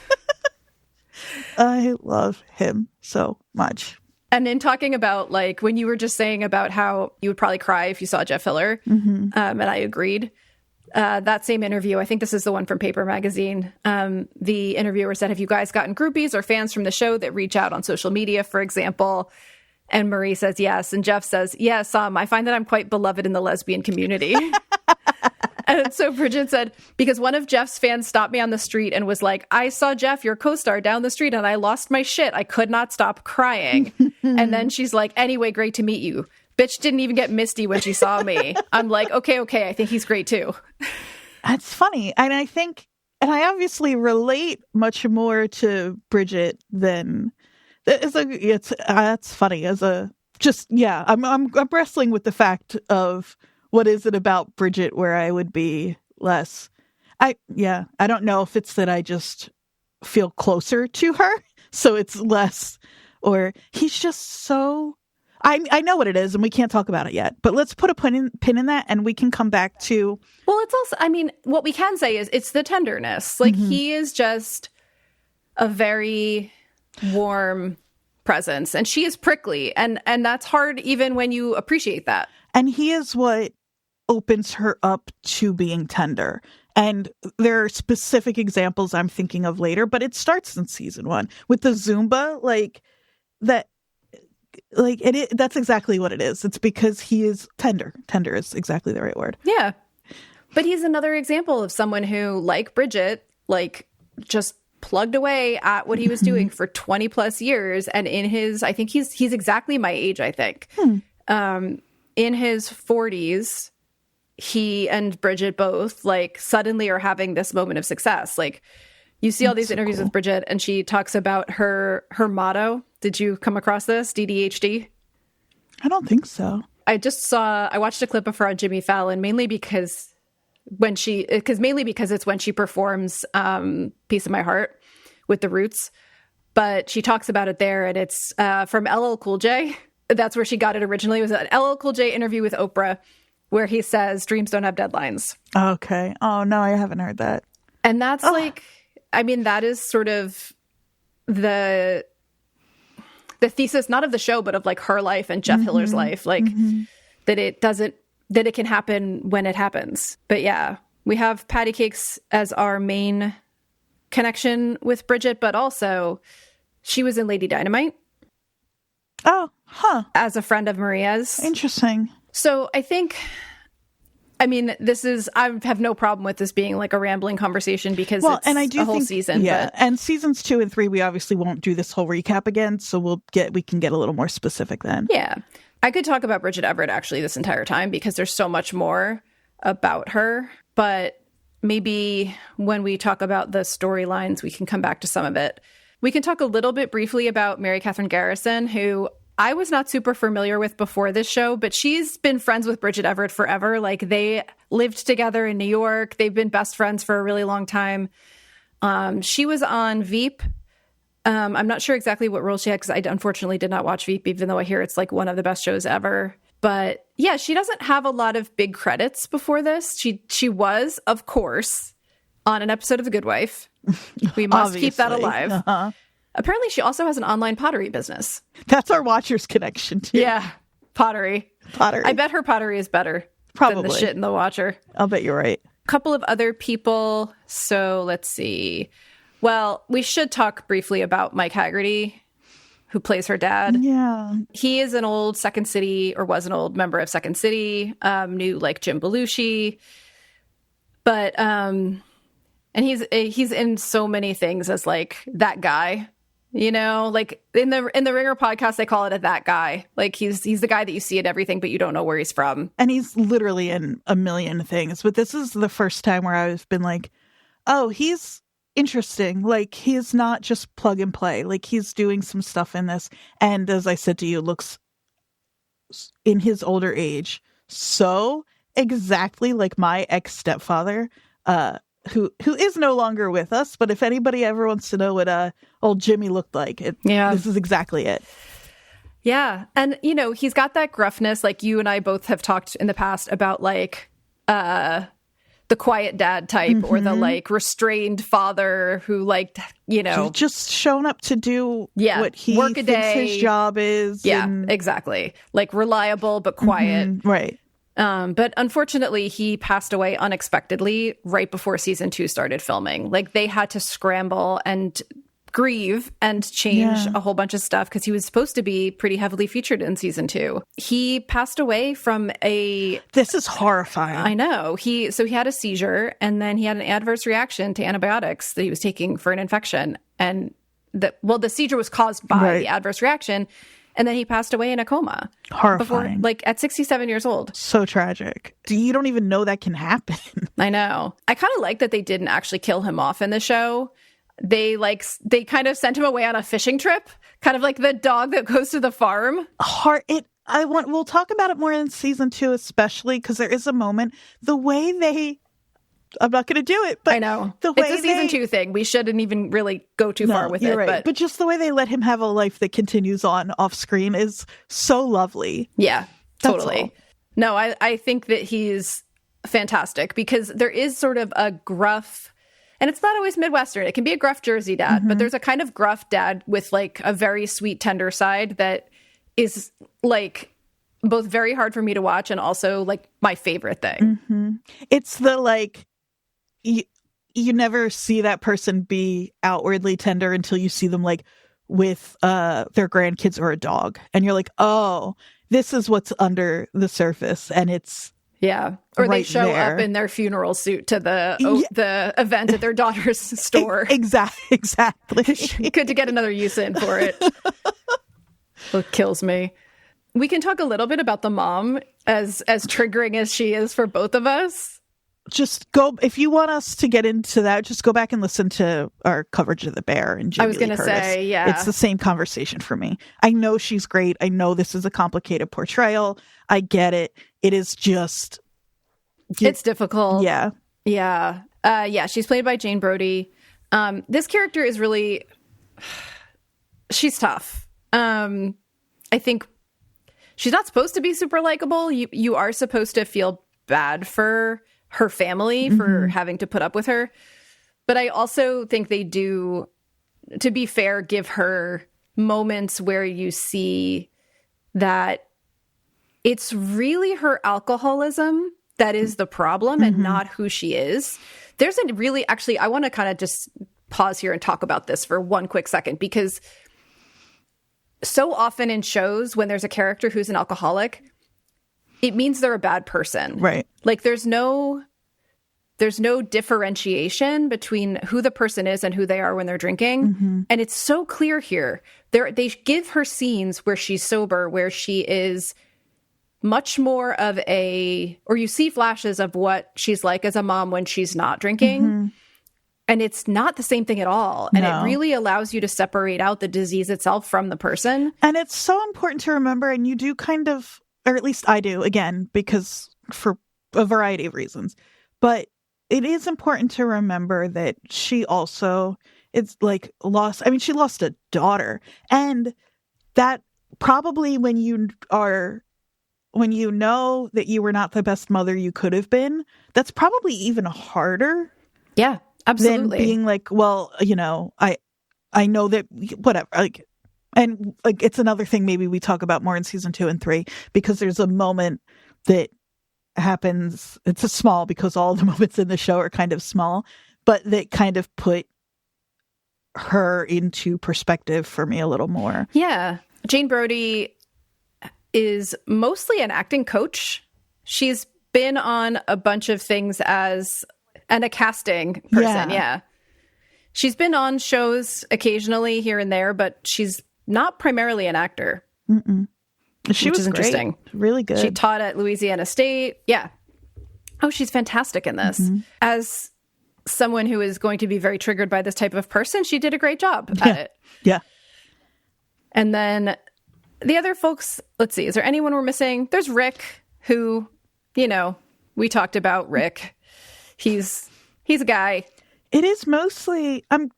I love him so much. And in talking about like when you were just saying about how you would probably cry if you saw Jeff Hiller, and I agreed. That same interview, I think this is the one from Paper Magazine. The interviewer said, have you guys gotten groupies or fans from the show that reach out on social media, for example? And Marie says, yes. And Jeff says, yes, I find that I'm quite beloved in the lesbian community. And so Bridget said, because one of Jeff's fans stopped me on the street and was like, I saw Jeff, your co-star, down the street and I lost my shit. I could not stop crying. And then she's like, anyway, great to meet you. Bitch didn't even get misty when she saw me. I'm like, okay, I think he's great too. That's funny. And I think, and I obviously relate much more to Bridget than, that's funny I'm wrestling with the fact of what is it about Bridget where I would be less, I don't know if it's that I just feel closer to her. So it's less, or he's just so, I know what it is and we can't talk about it yet, but let's put a pin in that and we can come back to. Well, it's also, I mean, what we can say is it's the tenderness. Like he is just a very warm presence and she is prickly and that's hard even when you appreciate that. And he is what opens her up to being tender. And there are specific examples I'm thinking of later, but it starts in season 1 with the Zumba, that's exactly what it is. It's because he is tender. Tender is exactly the right word. Yeah. But he's another example of someone who, like Bridget, like just plugged away at what he was doing for 20 plus years. And in his, I think he's exactly my age, I think. In his 40s, he and Bridget both like suddenly are having this moment of success. Like you see all these interviews with Bridget, and she talks about her motto. Did you come across this? DDHD? I don't think so. I watched a clip of her on Jimmy Fallon, mainly because it's when she performs Piece of My Heart with the Roots. But she talks about it there, and it's from LL Cool J. That's where she got it originally. It was an LL Cool J interview with Oprah where he says, dreams don't have deadlines. Okay. Oh, no, I haven't heard that. And that's like, I mean, that is sort of the thesis, not of the show, but of like her life and Jeff Hiller's life. Like that it can happen when it happens. But yeah, we have Patty Cakes as our main connection with Bridget, but also she was in Lady Dynamite. Oh, huh. As a friend of Maria's. Interesting. So I think, I mean, I have no problem with this being like a rambling conversation because it's a whole season. Yeah, and seasons 2 and 3, we obviously won't do this whole recap again, so we can get a little more specific then. Yeah. I could talk about Bridget Everett actually this entire time because there's so much more about her, but maybe when we talk about the storylines, we can come back to some of it. We can talk a little bit briefly about Mary Catherine Garrison, who I was not super familiar with before this show, but she's been friends with Bridget Everett forever. Like they lived together in New York. They've been best friends for a really long time. She was on Veep. I'm not sure exactly what role she had because I unfortunately did not watch Veep, even though I hear it's like one of the best shows ever. But yeah, she doesn't have a lot of big credits before this. She was, of course, on an episode of The Good Wife. We must keep that alive. Uh-huh. Apparently, she also has an online pottery business. That's our Watchers connection, too. Yeah, pottery. I bet her pottery is better than the shit in The Watcher. I'll bet you're right. A couple of other people. So let's see. Well, we should talk briefly about Mike Haggerty, who plays her dad. Yeah. He is an old Second City, or was an old member of Second City, knew like Jim Belushi. But, and he's in so many things as like that guy. You know, like in the Ringer podcast, they call it that guy. Like he's the guy that you see in everything, but you don't know where he's from. And he's literally in a million things. But this is the first time where I've been like, oh, he's interesting. Like he's not just plug and play. Like he's doing some stuff in this. And as I said to you, looks in his older age so exactly like my ex-stepfather, who is no longer with us, but if anybody ever wants to know what old Jimmy looked like, this is exactly it. Yeah. And, you know, he's got that gruffness, like you and I both have talked in the past about, like, the quiet dad type or the, like, restrained father who, like, you know. Just shown up to do what he work a thinks day. His job is. Yeah, exactly. Like, reliable but quiet. Right. But unfortunately, he passed away unexpectedly right before season 2 started filming. Like they had to scramble and grieve and change a whole bunch of stuff because he was supposed to be pretty heavily featured in season 2. He passed away from This is horrifying. I know. He had a seizure and then he had an adverse reaction to antibiotics that he was taking for an infection. And the seizure was caused by the adverse reaction. And then he passed away in a coma. Horrifying. Before, like at 67 years old. So tragic. You don't even know that can happen. I know. I kind of like that they didn't actually kill him off in the show. They kind of sent him away on a fishing trip, kind of like the dog that goes to the farm. We'll talk about it more in season 2, especially because there is a moment, the way they, I'm not going to do it, but I know the way it's a season 2 thing. We shouldn't even really go too far with it. Right. But just the way they let him have a life that continues on off screen is so lovely. Yeah, totally. No, I think that he's fantastic because there is sort of a gruff, and it's not always Midwestern. It can be a gruff Jersey dad, but there's a kind of gruff dad with like a very sweet, tender side that is like both very hard for me to watch and also like my favorite thing. It's the like, you never see that person be outwardly tender until you see them like with their grandkids or a dog. And you're like, oh, this is what's under the surface. And it's Yeah. Or they right show there. up in their funeral suit to the event at their daughter's store. Exactly. Good to get another use in for it. It kills me. We can talk a little bit about the mom, as triggering as she is for both of us. Just go, if you want us to get into that, just go back and listen to our coverage of The Bear and Jamie I was going to say, yeah. It's the same conversation for me. I know she's great. I know this is a complicated portrayal. I get it. It is just... It's difficult. Yeah. Yeah. She's played by Jane Brody. This character is really... She's tough. I think she's not supposed to be super likable. You are supposed to feel bad for her family for having to put up with her. But I also think they do, to be fair, give her moments where you see that it's really her alcoholism that is the problem and not who she is. There's a really, actually, I want to kind of just pause here and talk about this for one quick second, because so often in shows when there's a character who's an alcoholic, it means they're a bad person. Right. Like there's no differentiation between who the person is and who they are when they're drinking. And it's so clear here. They give her scenes where she's sober, where she is much more of or you see flashes of what she's like as a mom when she's not drinking. And it's not the same thing at all. And it really allows you to separate out the disease itself from the person. And it's so important to remember, and you do kind of, or at least I do, again, because for a variety of reasons. But it is important to remember that she also, it's like she lost a daughter. And that probably when you know that you were not the best mother you could have been, that's probably even harder. Yeah. Absolutely. Than being like, well, I know that whatever, and it's another thing maybe we talk about more in season 2 and 3, because there's a moment that happens. It's a small, because all the moments in the show are kind of small, but that kind of put her into perspective for me a little more. Yeah. Jane Brody is mostly an acting coach. She's been on a bunch of things and a casting person, yeah. She's been on shows occasionally here and there, but she's not primarily an actor. She was interesting. Great. Really good. She taught at Louisiana State. Yeah. Oh, she's fantastic in this. As someone who is going to be very triggered by this type of person, she did a great job at it. Yeah. And then the other folks, let's see, is there anyone we're missing? There's Rick, who, we talked about Rick. He's a guy. It is mostly, I'm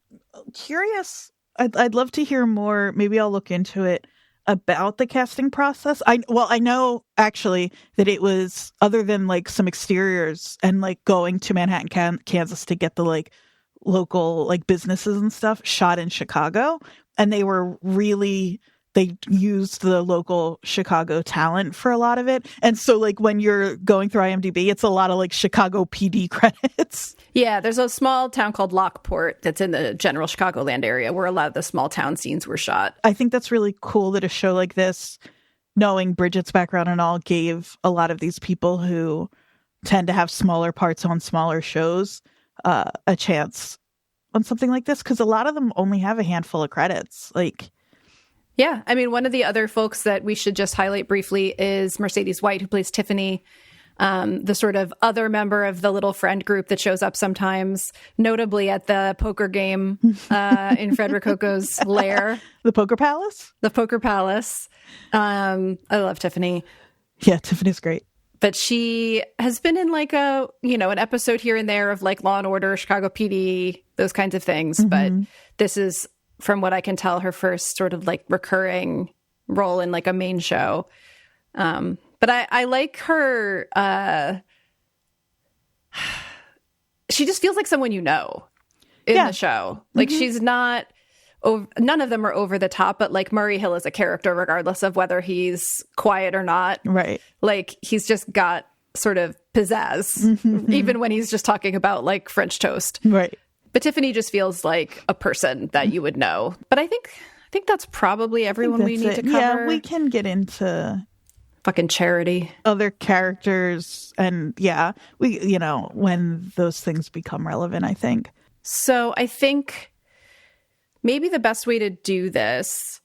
curious. I'd love to hear more. Maybe I'll look into it about the casting process. I know actually that it was, other than like some exteriors and like going to Manhattan, Kansas to get the like local like businesses and stuff, shot in Chicago. And they used the local Chicago talent for a lot of it. And so like when you're going through IMDb, it's a lot of like Chicago PD credits. Yeah, there's a small town called Lockport that's in the general Chicagoland area where a lot of the small town scenes were shot. I think that's really cool that a show like this, knowing Bridget's background and all, gave a lot of these people who tend to have smaller parts on smaller shows a chance on something like this, because a lot of them only have a handful of credits. Yeah, I mean, one of the other folks that we should just highlight briefly is Mercedes White, who plays Tiffany, the sort of other member of the little friend group that shows up sometimes, notably at the poker game in Fred Rococo's lair. The Poker Palace? The Poker Palace. I love Tiffany. Yeah, Tiffany's great. But she has been in like an episode here and there of like Law and Order, Chicago PD, those kinds of things. But this is, from what I can tell, her first sort of like recurring role in like a main show. But I like her. She just feels like someone in the show. Like she's not, none of them are over the top, but like Murray Hill is a character regardless of whether he's quiet or not. Right. Like he's just got sort of pizzazz, even when he's just talking about like French toast. Right. But Tiffany just feels like a person that you would know. But I think that's probably everyone we need to cover. Yeah, we can get into Fucking Charity. Other characters, and when those things become relevant, I think. So I think maybe the best way to do this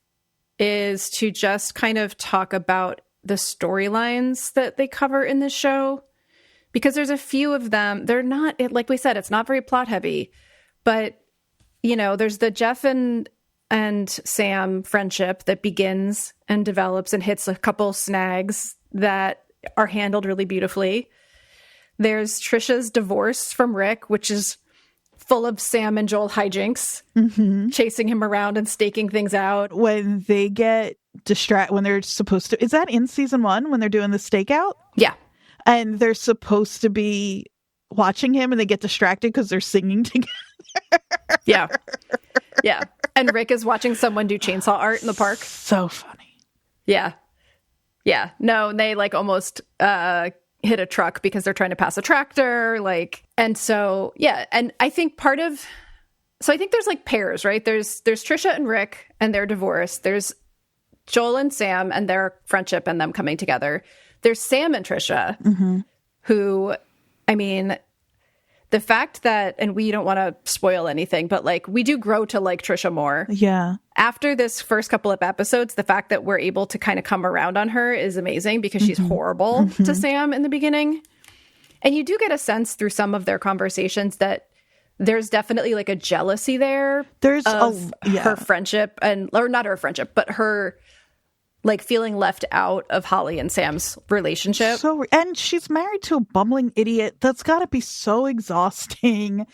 is to just kind of talk about the storylines that they cover in this show, because there's a few of them. They're not, like we said, it's not very plot heavy, but there's the Jeff and Sam friendship that begins and develops and hits a couple snags that are handled really beautifully. There's Trisha's divorce from Rick, which is full of Sam and Joel hijinks, chasing him around and staking things out. When they get distracted, when they're supposed to, is that in season 1 when they're doing the stakeout? Yeah. And they're supposed to be watching him and they get distracted because they're singing together. Yeah. Yeah. And Rick is watching someone do chainsaw art in the park. So funny. Yeah. Yeah. No, and they almost hit a truck because they're trying to pass a tractor. And so, yeah. And I think I think there's pairs, right? There's Trisha and Rick and their divorce. There's Joel and Sam and their friendship and them coming together. There's Sam and Trisha, who, I mean, the fact that, and we don't want to spoil anything, but we do grow to like Trisha more. Yeah. After this first couple of episodes, the fact that we're able to kind of come around on her is amazing, because she's horrible to Sam in the beginning. And you do get a sense through some of their conversations that there's definitely a jealousy there. There's her friendship, or not her friendship, but her feeling left out of Holly and Sam's relationship. And she's married to a bumbling idiot. That's got to be so exhausting.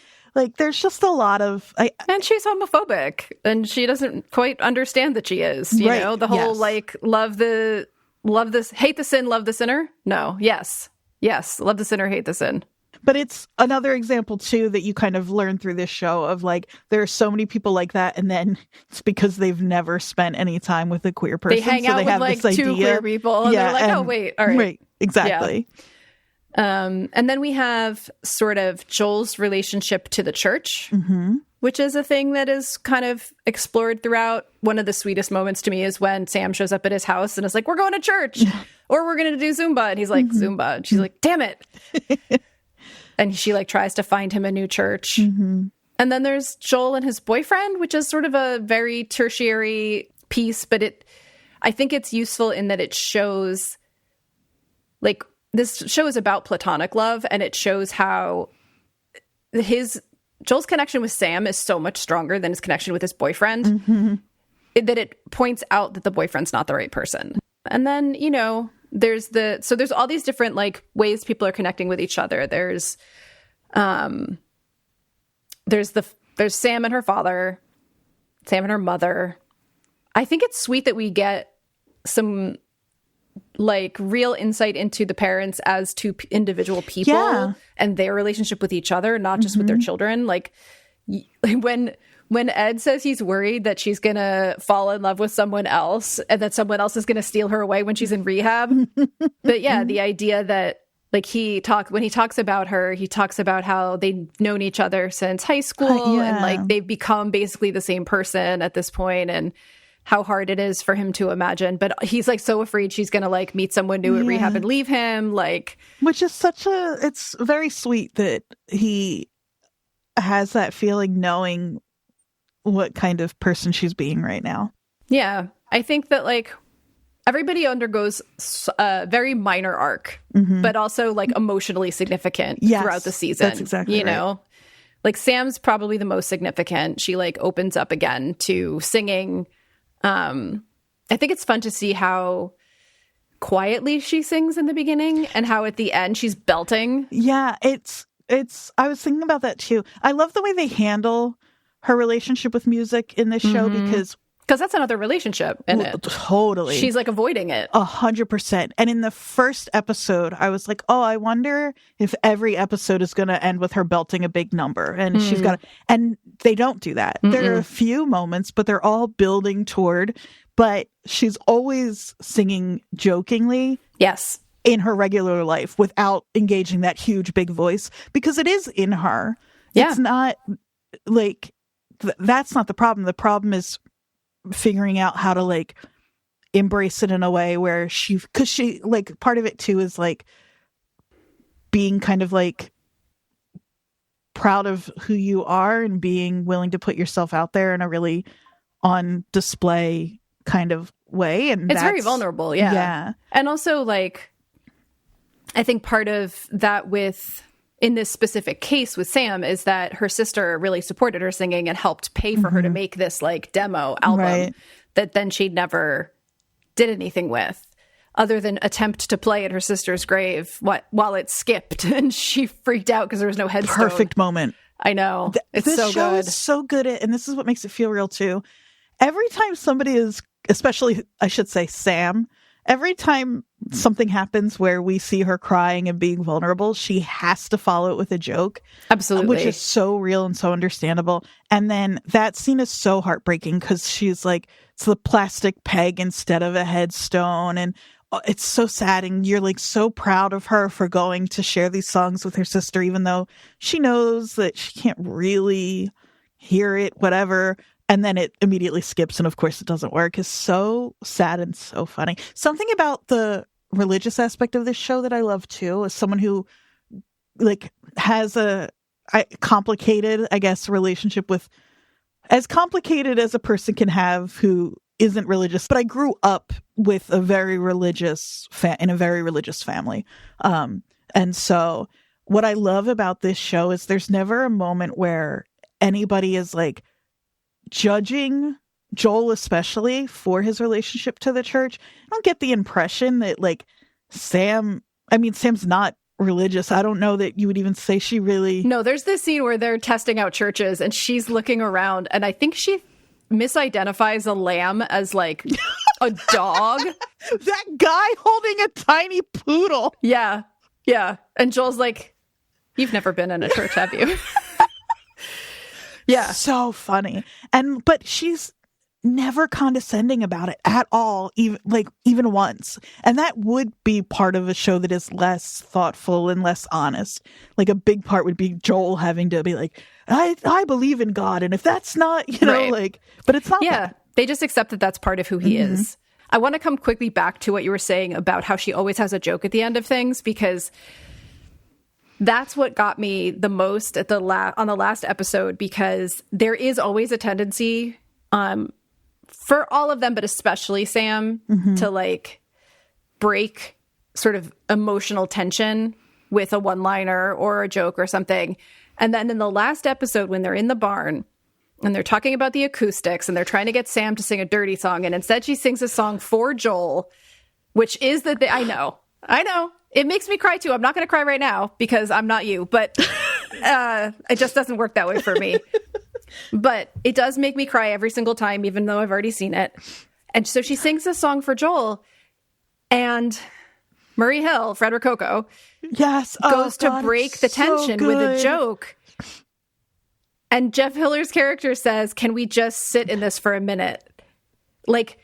There's just a lot of... And she's homophobic, and she doesn't quite understand that she is. You know, the whole, hate the sin, love the sinner? No. Yes. Yes. Love the sinner, hate the sin. But it's another example, too, that you kind of learn through this show of there are so many people like that. And then it's because they've never spent any time with a queer person. They hang out with two queer people. And they're oh, wait. All right. Right. Exactly. Yeah. And then we have sort of Joel's relationship to the church, which is a thing that is kind of explored throughout. One of the sweetest moments to me is when Sam shows up at his house and is like, we're going to church or we're going to do Zumba. And he's like, Zumba. And she's like, damn it. And she tries to find him a new church. And then there's Joel and his boyfriend, which is sort of a very tertiary piece, but I think it's useful in that it shows this show is about platonic love, and it shows how Joel's connection with Sam is so much stronger than his connection with his boyfriend, that it points out that the boyfriend's not the right person. And then, there's all these different ways people are connecting with each other. There's Sam and her father, Sam and her mother. I think it's sweet that we get some real insight into the parents as two individual people and their relationship with each other, not just with their children. When Ed says he's worried that she's going to fall in love with someone else and that someone else is going to steal her away when she's in rehab. But yeah, the idea that when he talks about her, he talks about how they've known each other since high school and they've become basically the same person at this point, and how hard it is for him to imagine. But he's so afraid she's going to meet someone new at rehab and leave him. Which is it's very sweet that he has that feeling, knowing what kind of person she's being right now. Yeah. I think that everybody undergoes a very minor arc, but also emotionally significant throughout the season. That's exactly right. Sam's probably the most significant. She opens up again to singing. I think it's fun to see how quietly she sings in the beginning and how at the end she's belting. Yeah, it's I was thinking about that too. I love the way they handle her relationship with music in this show, because that's another relationship in it. Totally. She's avoiding it. 100%. And in the first episode, I was like, oh, I wonder if every episode is going to end with her belting a big number. And she's got to, and they don't do that. There are a few moments, but they're all building toward, but she's always singing jokingly. Yes. In her regular life without engaging that huge, big voice, because it is in her. Yeah. It's not that's not the problem. The problem is figuring out how to embrace it in a way where because she, like, part of it too is like being kind of like proud of who you are and being willing to put yourself out there in a really on display kind of way. And it's very vulnerable. Yeah. And also, like, I think part of that in this specific case with Sam is that her sister really supported her singing and helped pay for her to make this like demo album that then she never did anything with, other than attempt to play at her sister's grave while it skipped and she freaked out because there was no headstone. Perfect moment. I know. It's this so show good. Is so good at, and this is what makes it feel real too. Every time somebody is, especially I should say Sam, every time something happens where we see her crying and being vulnerable, she has to follow it with a joke. Absolutely. Which is so real and so understandable. And then that scene is so heartbreaking because she's like, it's the plastic peg instead of a headstone. And it's so sad. And you're like so proud of her for going to share these songs with her sister, even though she knows that she can't really hear it, whatever. And then it immediately skips, and of course it doesn't work. Is so sad and so funny. Something about the religious aspect of this show that I love too, as someone who like has a complicated, I guess, relationship with, as complicated as a person can have who isn't religious. But I grew up with a very religious in a very religious family, and so what I love about this show is there's never a moment where anybody is like judging Joel, especially for his relationship to the church. I don't get the impression that like Sam's not religious. I don't know that you would even say she really... No, there's this scene where they're testing out churches and she's looking around and I think she misidentifies a lamb as like a dog. That guy holding a tiny poodle. Yeah. Yeah. And Joel's like, you've never been in a church, have you? Yeah. So funny. But she's never condescending about it at all, even once. And that would be part of a show that is less thoughtful and less honest. Like a big part would be Joel having to be like, I believe in God. And if that's not, but it's not. Yeah. They just accept that that's part of who he is. I want to come quickly back to what you were saying about how she always has a joke at the end of things, because that's what got me the most at on the last episode, because there is always a tendency for all of them, but especially Sam, to like break sort of emotional tension with a one-liner or a joke or something. And then in the last episode, when they're in the barn and they're talking about the acoustics and they're trying to get Sam to sing a dirty song, and instead she sings a song for Joel, which is I know. It makes me cry too. I'm not going to cry right now because I'm not you, but it just doesn't work that way for me. But it does make me cry every single time, even though I've already seen it. And so she sings a song for Joel, and Murray Hill, Fred Rococo, goes to break the tension with a joke. And Jeff Hiller's character says, can we just sit in this for a minute? Like,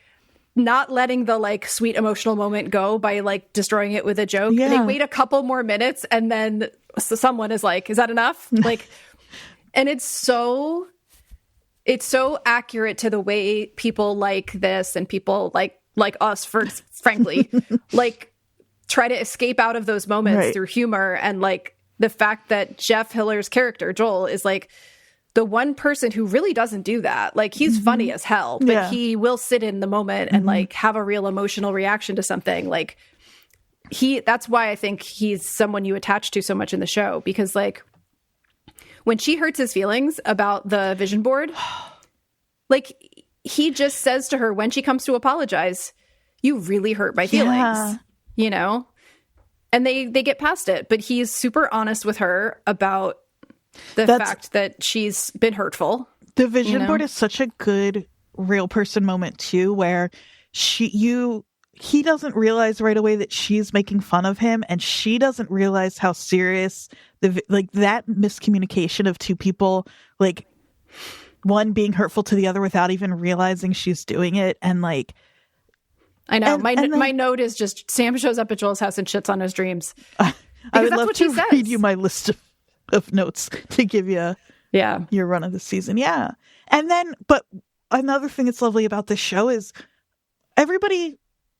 not letting the like sweet emotional moment go by like destroying it with a joke. Yeah. They wait a couple more minutes and then someone is like, is that enough? Like, and it's so accurate to the way people like this and people like us, frankly, like try to escape out of those moments through humor. And like the fact that Jeff Hiller's character, Joel, is like the one person who really doesn't do that. Like, he's funny as hell, but he will sit in the moment and like have a real emotional reaction to something. Like, that's why I think he's someone you attach to so much in the show, because like when she hurts his feelings about the vision board, like he just says to her when she comes to apologize, you really hurt my feelings, and they get past it. But he's super honest with her about the fact that she's been hurtful. The vision board is such a good real person moment too, where he doesn't realize right away that she's making fun of him, and she doesn't realize how serious that miscommunication of two people, like one being hurtful to the other without even realizing she's doing it. And like, I know my note is just Sam shows up at Joel's house and shits on his dreams. I would love to read you my list of notes to give you your run of the season. Yeah. And then, but another thing that's lovely about this show is everybody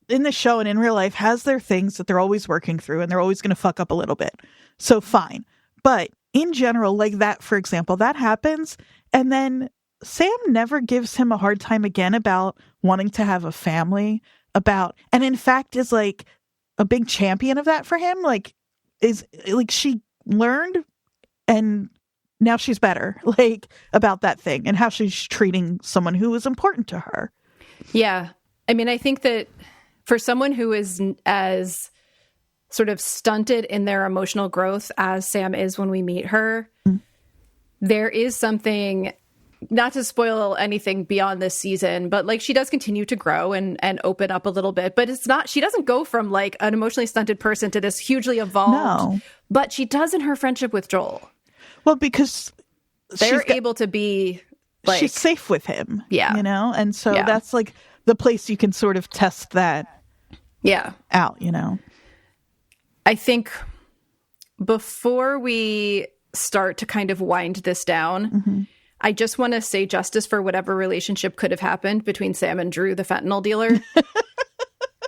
in the show and in real life has their things that they're always working through, and they're always going to fuck up a little bit. So fine. But in general, like that, for example, that happens. And then Sam never gives him a hard time again about wanting to have a family, and in fact is like a big champion of that for him. Like, is like she learned and now she's better, like, about that thing and how she's treating someone who was important to her. Yeah. I mean, I think that for someone who is as sort of stunted in their emotional growth as Sam is when we meet her, there is something, not to spoil anything beyond this season, but like she does continue to grow and open up a little bit, but it's not, she doesn't go from like an emotionally stunted person to this hugely evolved, but she does in her friendship with Joel. Well, because they're able to be like, she's safe with him. Yeah. You know? And so that's like the place you can sort of test that out, you know? I think before we start to kind of wind this down, I just want to say justice for whatever relationship could have happened between Sam and Drew, the fentanyl dealer.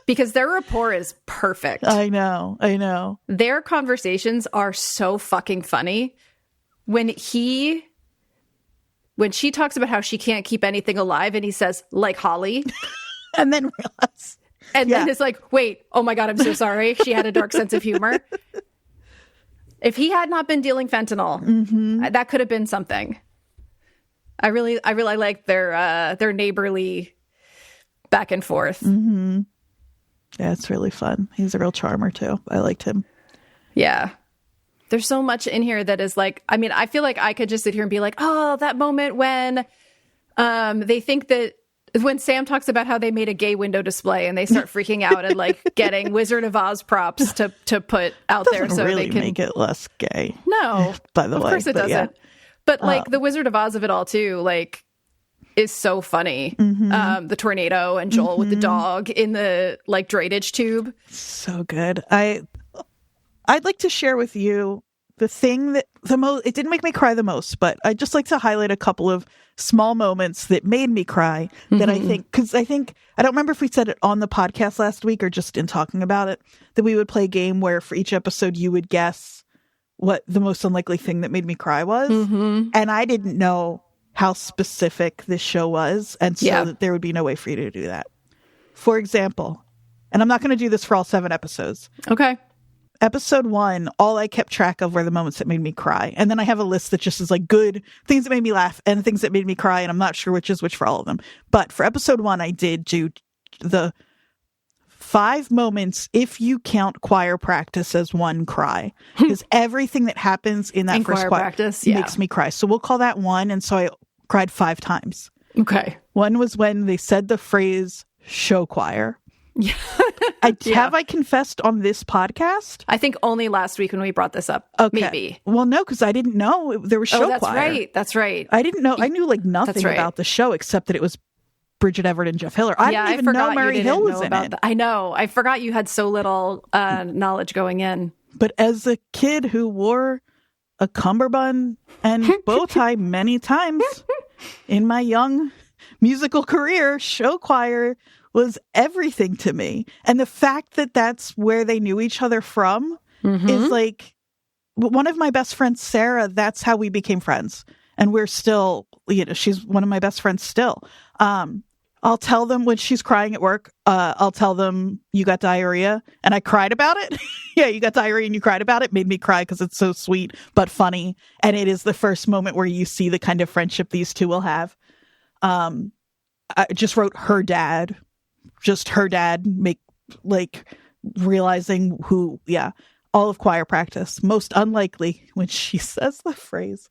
Because their rapport is perfect. I know. Their conversations are so fucking funny. When she talks about how she can't keep anything alive and he says, like Holly. And then realize. And then it's like, wait, oh my God, I'm so sorry. She had a dark sense of humor. If he had not been dealing fentanyl, that could have been something. I really like their neighborly back and forth. Yeah, it's really fun. He's a real charmer too. I liked him. Yeah. There's so much in here that is like, I mean, I feel like I could just sit here and be like, oh, that moment when they think that when Sam talks about how they made a gay window display and they start freaking out and like getting Wizard of Oz props to put out there so really they can make it less gay. No, by the way, of course it doesn't. Yeah. But like the Wizard of Oz of it all too, like, is so funny. The tornado and Joel with the dog in the like drainage tube. So good. I'd like to share with you the thing that it didn't make me cry the most, but I'd just like to highlight a couple of small moments that made me cry that I think, because I don't remember if we said it on the podcast last week or just in talking about it, that we would play a game where for each episode you would guess what the most unlikely thing that made me cry was. And I didn't know how specific this show was, and so that there would be no way for you to do that. For example, and I'm not going to do this for all 7 episodes. Okay. Episode 1, all I kept track of were the moments that made me cry. And then I have a list that just is like good things that made me laugh and things that made me cry. And I'm not sure which is which for all of them. But for episode 1, I did do the 5 moments, if you count choir practice as one cry. Because everything that happens in that first choir practice makes me cry. So we'll call that 1. And so I cried 5 times. Okay. One was when they said the phrase show choir. Yeah. Have I confessed on this podcast? I think only last week when we brought this up. Okay. Maybe. Well, no, because I didn't know there was show choir. That's right. I didn't know. I knew like nothing about the show except that it was Bridget Everett and Jeff Hiller. I didn't even know Mary Hill was in it. I know. I forgot you had so little knowledge going in. But as a kid who wore a cummerbund and bow tie many times in my young musical career, show choir was everything to me. And the fact that that's where they knew each other from is like, one of my best friends, Sarah, that's how we became friends. And we're still, she's one of my best friends still. I'll tell them when she's crying at work, I'll tell them, you got diarrhea. And I cried about it. Yeah, you got diarrhea and you cried about it. Made me cry because it's so sweet, but funny. And it is the first moment where you see the kind of friendship these two will have. I just wrote her dad. Just her dad realizing who, all of choir practice. Most unlikely when she says the phrase,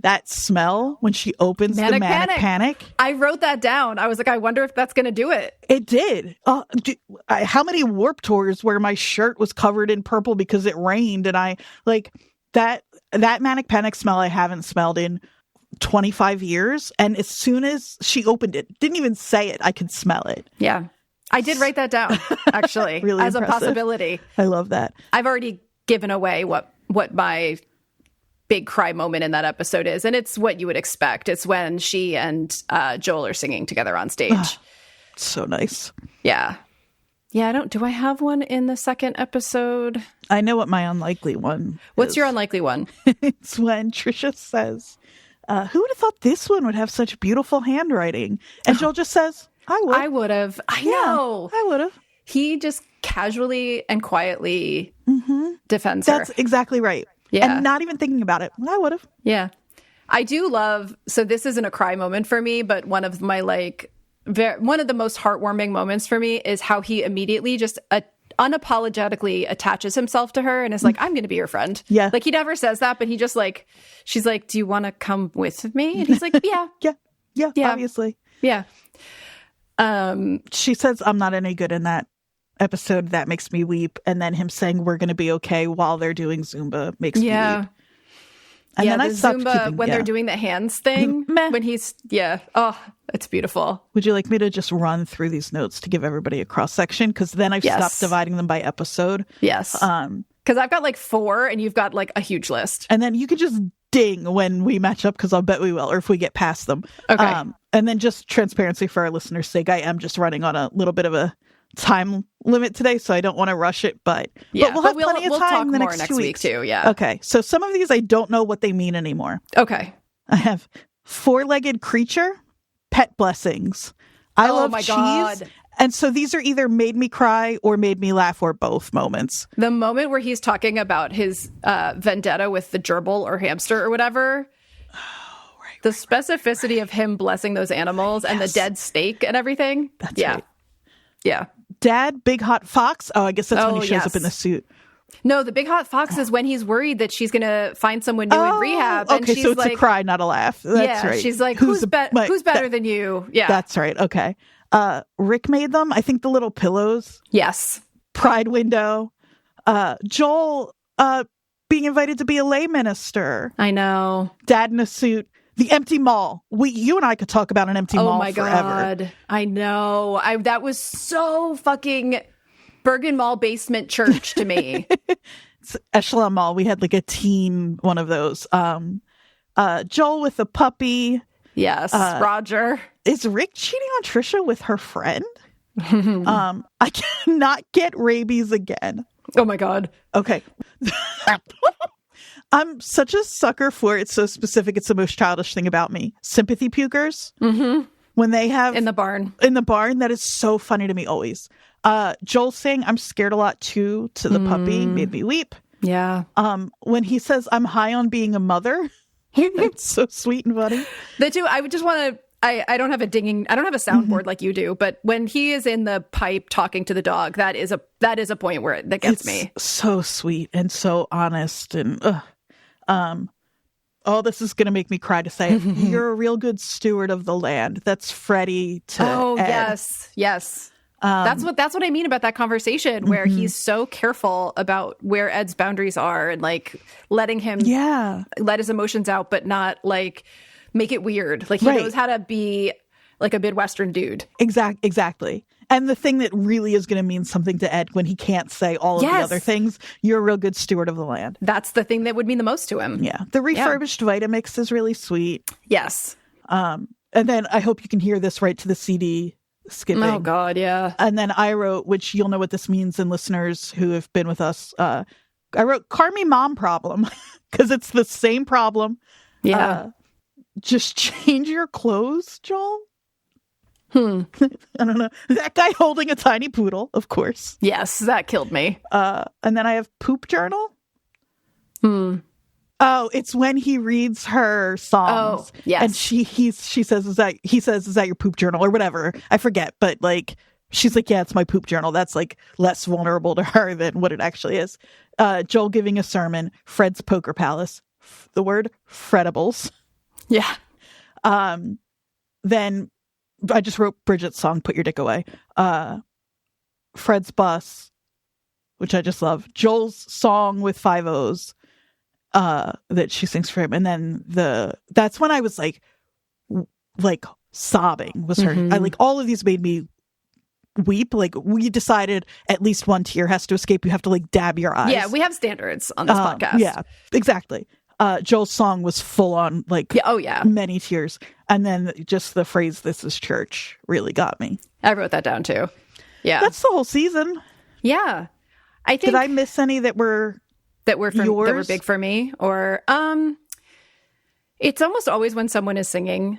that smell when she opens the manic panic. I wrote that down. I was like, I wonder if that's going to do it. It did. How many Warped Tours where my shirt was covered in purple because it rained, and I like that manic panic smell I haven't smelled in 25 years. And as soon as she opened it, didn't even say it, I could smell it. Yeah. I did write that down, actually, really as impressive. A possibility. I love that. I've already given away what my big cry moment in that episode is. And it's what you would expect. It's when she and Joel are singing together on stage. So nice. Yeah. Do I have one in the second episode? I know what my unlikely one What's is. your unlikely one? It's when Trisha says, who would have thought this one would have such beautiful handwriting? And Joel just says, I would. I would have. I know. I would have. He just casually and quietly defends her. That's exactly right. Yeah. And not even thinking about it. I would have. Yeah. I do love, so this isn't a cry moment for me, but one of my one of the most heartwarming moments for me is how he immediately just unapologetically attaches himself to her and is like, I'm going to be your friend. Yeah. Like he never says that, but he just like, she's like, do you want to come with me? And he's like, yeah. Yeah, obviously. Yeah. She says, I'm not any good in that episode. That makes me weep. And then him saying, we're going to be okay while they're doing Zumba makes me weep. And then I stopped Zumba, when they're doing the hands thing, when he's, it's beautiful. Would you like me to just run through these notes to give everybody a cross section? Because then I've stopped dividing them by episode. Yes. Because I've got like 4 and you've got like a huge list. And then you could just ding when we match up, because I'll bet we will, or if we get past them. Okay. And then just transparency for our listeners' sake, I am just running on a little bit of a time limit today, so I don't want to rush it, but we'll have plenty of time in the next 2 weeks too. Yeah. Okay. So some of these I don't know what they mean anymore. Okay. I have 4-legged creature, pet blessings. I love cheese. God. And so these are either made me cry or made me laugh or both moments. The moment where he's talking about his vendetta with the gerbil or hamster or whatever. The specificity of him blessing those animals and the dead steak and everything. That's right. Yeah. Dad, big hot fox. Oh, I guess that's when he shows up in the suit. No, the big hot fox is when he's worried that she's going to find someone new in rehab. And okay, she's so it's like, a cry, not a laugh. That's right. She's like, who's better than you? Yeah. That's right. Okay. Rick made them. I think the little pillows. Yes. Pride window. Joel being invited to be a lay minister. I know. Dad in a suit. The empty mall. You and I could talk about an empty mall forever. Oh my God. I know. That was so fucking Bergen Mall basement church to me. It's Echelon Mall. We had like a teen one of those. Joel with a puppy. Yes. Roger. Is Rick cheating on Trisha with her friend? I cannot get rabies again. Oh my God. Okay. I'm such a sucker for it. It's so specific. It's the most childish thing about me. Sympathy pukers. Mm-hmm. When they have in the barn, that is so funny to me always. Joel saying I'm scared a lot too to the puppy made me weep. Yeah. When he says I'm high on being a mother, it's so sweet and funny. The two, I would just want to. I don't have a soundboard like you do, but when he is in the pipe talking to the dog, that is a point where that gets me. So sweet and so honest and this is gonna make me cry to say it. You're a real good steward of the land. That's Freddie to Ed. Yes. That's what I mean about that conversation where he's so careful about where Ed's boundaries are and like letting him let his emotions out, but not like make it weird. Like he knows how to be like a Midwestern dude. Exactly. And the thing that really is going to mean something to Ed when he can't say all of the other things, you're a real good steward of the land. That's the thing that would mean the most to him. Yeah. The refurbished Vitamix is really sweet. Yes. And then I hope you can hear this right to the CD skipping. Oh, God, yeah. And then I wrote, which you'll know what this means in listeners who have been with us. I wrote Carmy Mom Problem because it's the same problem. Yeah. Just change your clothes, Joel. I don't know. That guy holding a tiny poodle, of course. Yes, that killed me. And then I have poop journal. Oh, it's when he reads her songs. Oh, yes. And she says, is that your poop journal or whatever? I forget, but like she's like, yeah, it's my poop journal. That's like less vulnerable to her than what it actually is. Joel giving a sermon, Fred's Poker Palace, the word Fredibles. Yeah. Then I just wrote Bridget's song, Put Your Dick Away. Fred's Bus, which I just love. Joel's song with 5 O's that she sings for him. And then that's when I was like sobbing was her. I like all of these made me weep. Like we decided at least one tear has to escape. You have to like dab your eyes. Yeah, we have standards on this podcast. Yeah, exactly. Joel's song was full on like many tears. And then just the phrase, this is church, really got me. I wrote that down too. Yeah. That's the whole season. Yeah. I think Did I miss any that were yours? That were big for me? Or it's almost always when someone is singing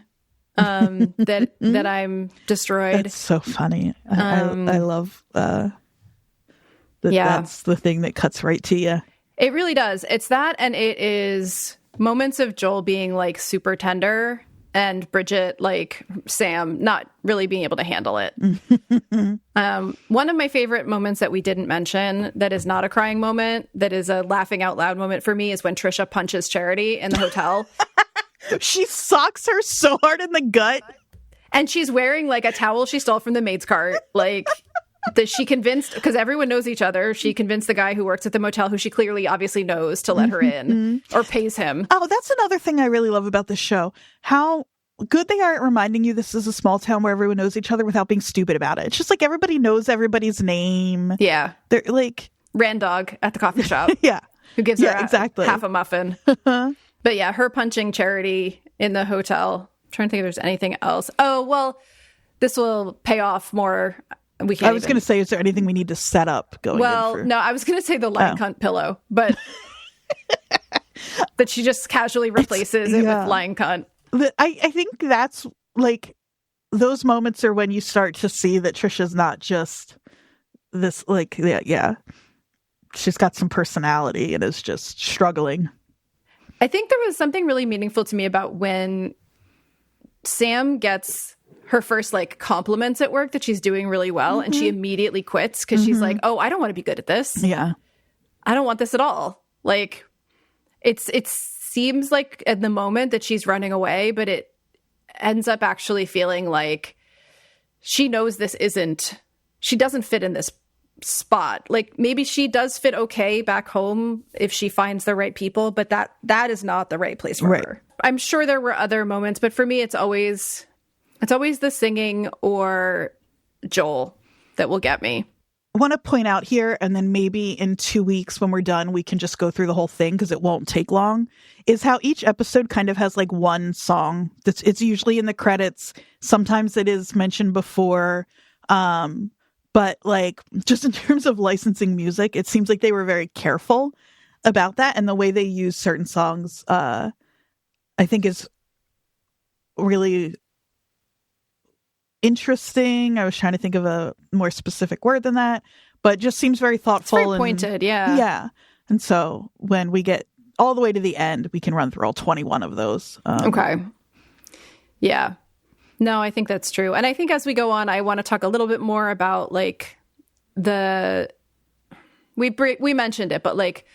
that I'm destroyed. That's so funny. I love that's the thing that cuts right to you. It really does. It's that, and it is moments of Joel being like super tender and Bridget, like Sam, not really being able to handle it. One of my favorite moments that we didn't mention that is not a crying moment, that is a laughing out loud moment for me, is when Trisha punches Charity in the hotel. She socks her so hard in the gut. And she's wearing like a towel she stole from the maid's cart. Like, that she convinced, because everyone knows each other, she convinced the guy who works at the motel, who she clearly obviously knows, to let her in or pays him. Oh, that's another thing I really love about this show. How good they are at reminding you this is a small town where everyone knows each other without being stupid about it. It's just like everybody knows everybody's name. Yeah. They're like... Randog at the coffee shop. Yeah. Who gives her exactly. half a muffin. But yeah, her punching Charity in the hotel. I'm trying to think if there's anything else. Oh, well, this will pay off more... I was going to say, is there anything we need to set up going Well, in for... no, I was going to say the lion cunt pillow, but that she just casually replaces it with lion cunt. I think that's like, those moments are when you start to see that Trisha's not just this, like, she's got some personality and is just struggling. I think there was something really meaningful to me about when Sam gets her first like compliments at work that she's doing really well, and she immediately quits because she's like, oh, I don't want to be good at this. Yeah. I don't want this at all. Like, it seems like at the moment that she's running away, but it ends up actually feeling like she knows she doesn't fit in this spot. Like, maybe she does fit okay back home if she finds the right people, but that is not the right place for her. I'm sure there were other moments, but for me, it's always the singing or Joel that will get me. I want to point out here, and then maybe in 2 weeks when we're done, we can just go through the whole thing because it won't take long, is how each episode kind of has like one song. It's usually in the credits. Sometimes it is mentioned before. But like, just in terms of licensing music, it seems like they were very careful about that. And the way they use certain songs, I think is really interesting. I was trying to think of a more specific word than that, but just seems very thoughtful. It's very pointed, yeah. Yeah. And so when we get all the way to the end, we can run through all 21 of those. Okay. Yeah. No, I think that's true. And I think as we go on, I want to talk a little bit more about like we mentioned it, but like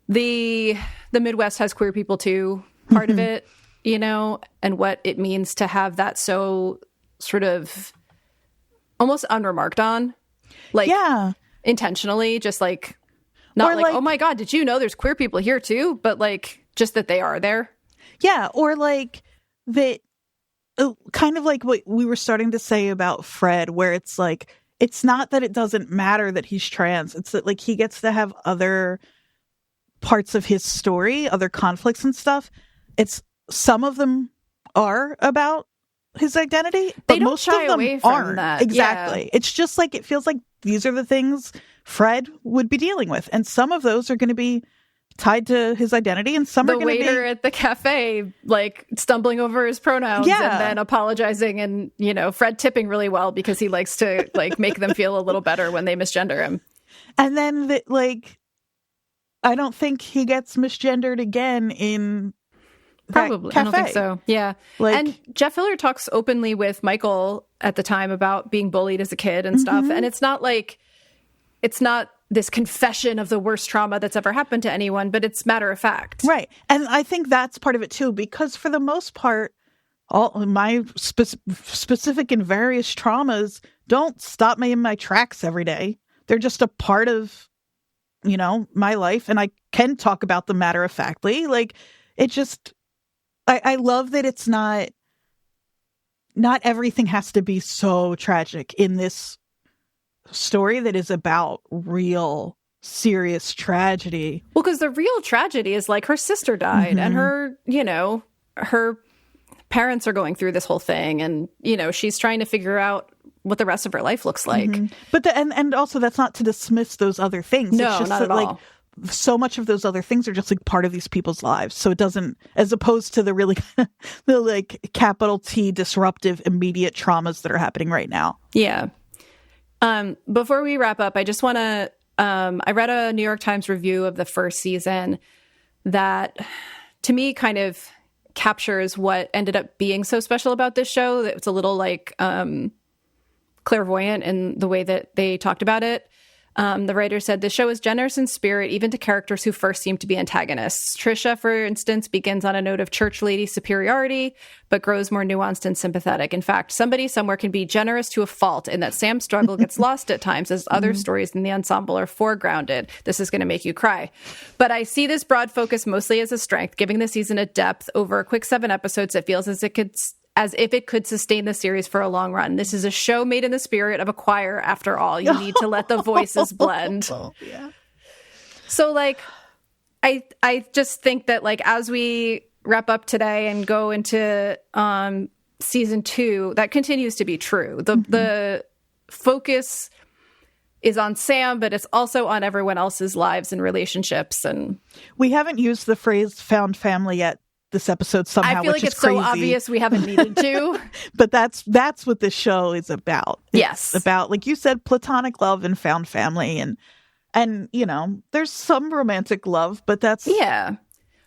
the Midwest has queer people too, part of it, you know, and what it means to have that so sort of almost unremarked on, like intentionally, just like not like, oh my God, did you know there's queer people here too? But like just that they are there. Yeah. Or like that. Kind of like what we were starting to say about Fred, where it's like, it's not that it doesn't matter that he's trans. It's that like he gets to have other parts of his story, other conflicts and stuff. It's some of them are about his identity, but most of them aren't. That. Exactly. Yeah. It's just like, it feels like these are the things Fred would be dealing with. And some of those are going to be tied to his identity, and some are going to be... The waiter at the cafe, like, stumbling over his pronouns and then apologizing, and, you know, Fred tipping really well because he likes to, like, make them feel a little better when they misgender him. And then, like, I don't think he gets misgendered again in Probably. Cafe. I don't think so. Yeah. Like, and Jeff Hiller talks openly with Michael at the time about being bullied as a kid and stuff, and it's not like... It's not this confession of the worst trauma that's ever happened to anyone, but it's matter of fact. Right. And I think that's part of it too, because for the most part, all my specific and various traumas don't stop me in my tracks every day. They're just a part of, you know, my life. And I can talk about them matter of factly. Like, it just, I love that it's not everything has to be so tragic in this story that is about real serious tragedy. Well, because the real tragedy is like her sister died and her, you know, her parents are going through this whole thing, and, you know, she's trying to figure out what the rest of her life looks like. Mm-hmm. But and also that's not to dismiss those other things. No, it's just not that, at like, all. so much of those other things are just like part of these people's lives. So it doesn't, as opposed to the really, the like capital T disruptive immediate traumas that are happening right now. Yeah. Before we wrap up, I just want to, I read a New York Times review of the first season that to me kind of captures what ended up being so special about this show. It's a little like clairvoyant in the way that they talked about it. The writer said, the show is generous in spirit, even to characters who first seem to be antagonists. Trisha, for instance, begins on a note of church lady superiority, but grows more nuanced and sympathetic. In fact, somebody somewhere can be generous to a fault in that Sam's struggle gets lost at times as other stories in the ensemble are foregrounded. This is going to make you cry. But I see this broad focus mostly as a strength, giving the season a depth over a quick 7 episodes that feels as if it could sustain the series for a long run. This is a show made in the spirit of a choir, after all. You need to let the voices blend. Yeah. So, like, I just think that, like, as we wrap up today and go into season 2, that continues to be true. The focus is on Sam, but it's also on everyone else's lives and relationships. And we haven't used the phrase "found family" yet this episode somehow. I feel like it's so obvious we haven't needed to. But that's what this show is about. Yes. It's about, like you said, platonic love and found family, and you know, there's some romantic love, but that's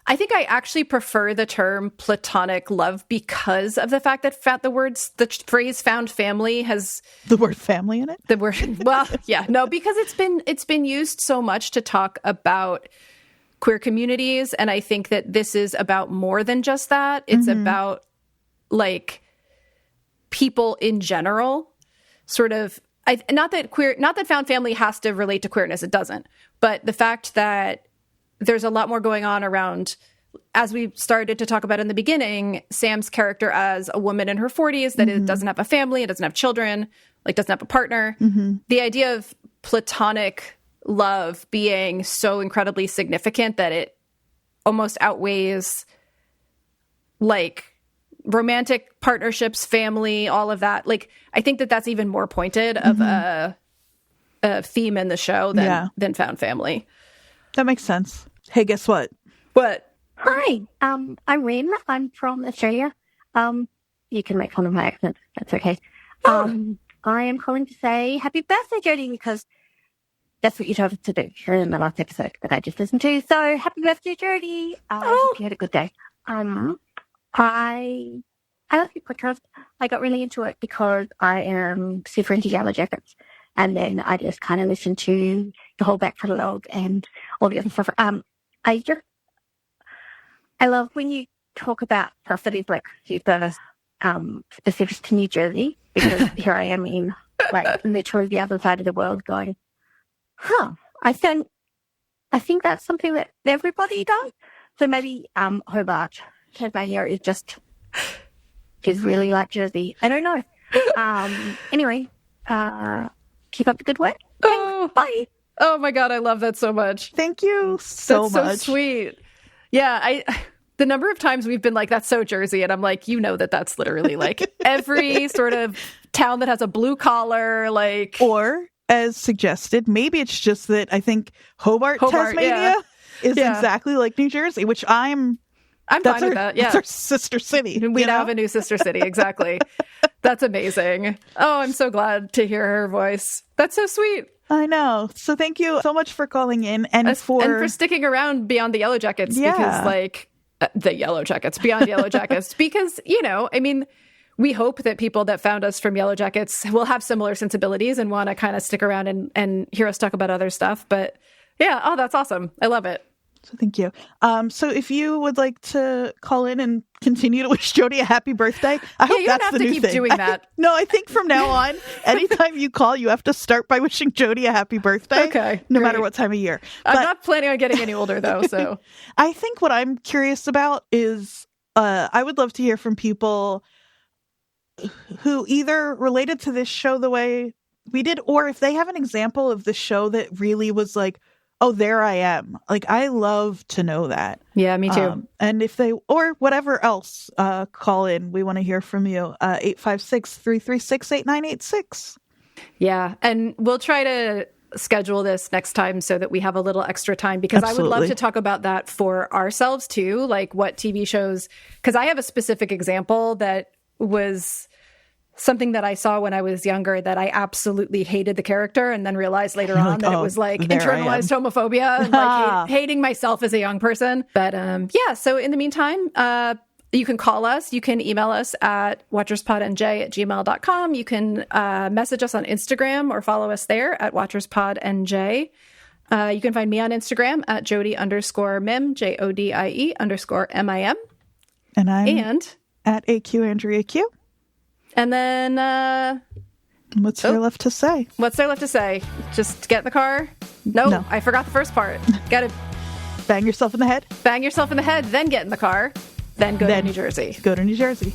I think I actually prefer the term platonic love because of the fact that the phrase "found family" has the word family in it. The word, well, yeah, no, because it's been used so much to talk about queer communities. And I think that this is about more than just that. It's about, like, people in general, sort of, not that found family has to relate to queerness. It doesn't. But the fact that there's a lot more going on around, as we started to talk about in the beginning, Sam's character as a woman in her 40s that it doesn't have a family, it doesn't have children, like doesn't have a partner. The idea of platonic love being so incredibly significant that it almost outweighs, like, romantic partnerships, family, all of that. Like, I think that that's even more pointed of a theme in the show than found family. That makes sense. Hey, guess what? What? Hi, I'm Rin. I'm from Australia. You can make fun of my accent. That's okay. I am calling to say happy birthday, Jodie, because that's what you told us to do in the last episode that I just listened to. So happy birthday, Jodie. I hope you had a good day. I love your podcast. I got really into it because I am super into Yellow Jackets. And then I just kind of listened to the whole back catalogue and all the other stuff. I love when you talk about stuff that is like super specific to New Jersey, because here I am in, like, literally the other side of the world going, I think that's something that everybody does. So maybe Hobart, Tasmania is really like Jersey. I don't know. Anyway, keep up the good work. Thanks. Bye. Oh my God, I love that so much. Thank you so much. That's so sweet. Yeah, the number of times we've been like, that's so Jersey, and I'm like, you know that's literally like every sort of town that has a blue collar, like, or as suggested, maybe it's just that I think Hobart Tasmania is exactly like New Jersey, which I'm fine with that. Yeah, that's our sister city. We now have a new sister city. Exactly. That's amazing. Oh, I'm so glad to hear her voice. That's so sweet. I know. So thank you so much for calling in and for sticking around beyond the Yellow Jackets, because, like, the Yellow Jackets, beyond Yellow Jackets, because, you know, I mean, we hope that people that found us from Yellow Jackets will have similar sensibilities and want to kind of stick around and hear us talk about other stuff. But yeah, that's awesome. I love it. So thank you. So if you would like to call in and continue to wish Jodie a happy birthday, I hope that's the new thing. You don't have to keep doing that. I think from now on, anytime you call, you have to start by wishing Jodie a happy birthday. Okay, no matter what time of year. I'm not planning on getting any older, though. So I think what I'm curious about is I would love to hear from people who either related to this show the way we did, or if they have an example of the show that really was like oh, there I am. Like, I love to know that. Yeah, me too. And if they, or whatever else, call in. We want to hear from you. 856-336-8986. Yeah. And we'll try to schedule this next time so that we have a little extra time, because I would love to talk about that for ourselves too. Like what TV shows, because I have a specific example that was something that I saw when I was younger that I absolutely hated the character, and then realized later on that it was like internalized homophobia and like hating myself as a young person. But yeah, so in the meantime, you can call us. You can email us at watcherspodnj@gmail.com. You can message us on Instagram or follow us there at watcherspodnj. You can find me on Instagram at Jodie_Mim, JODIE_MIM. And I'm at AQ Andrea Q. And then what's there left to say? What's there left to say? Just get in the car? No, I forgot the first part. Gotta bang yourself in the head. Bang yourself in the head, then get in the car. Then go to New Jersey. Go to New Jersey.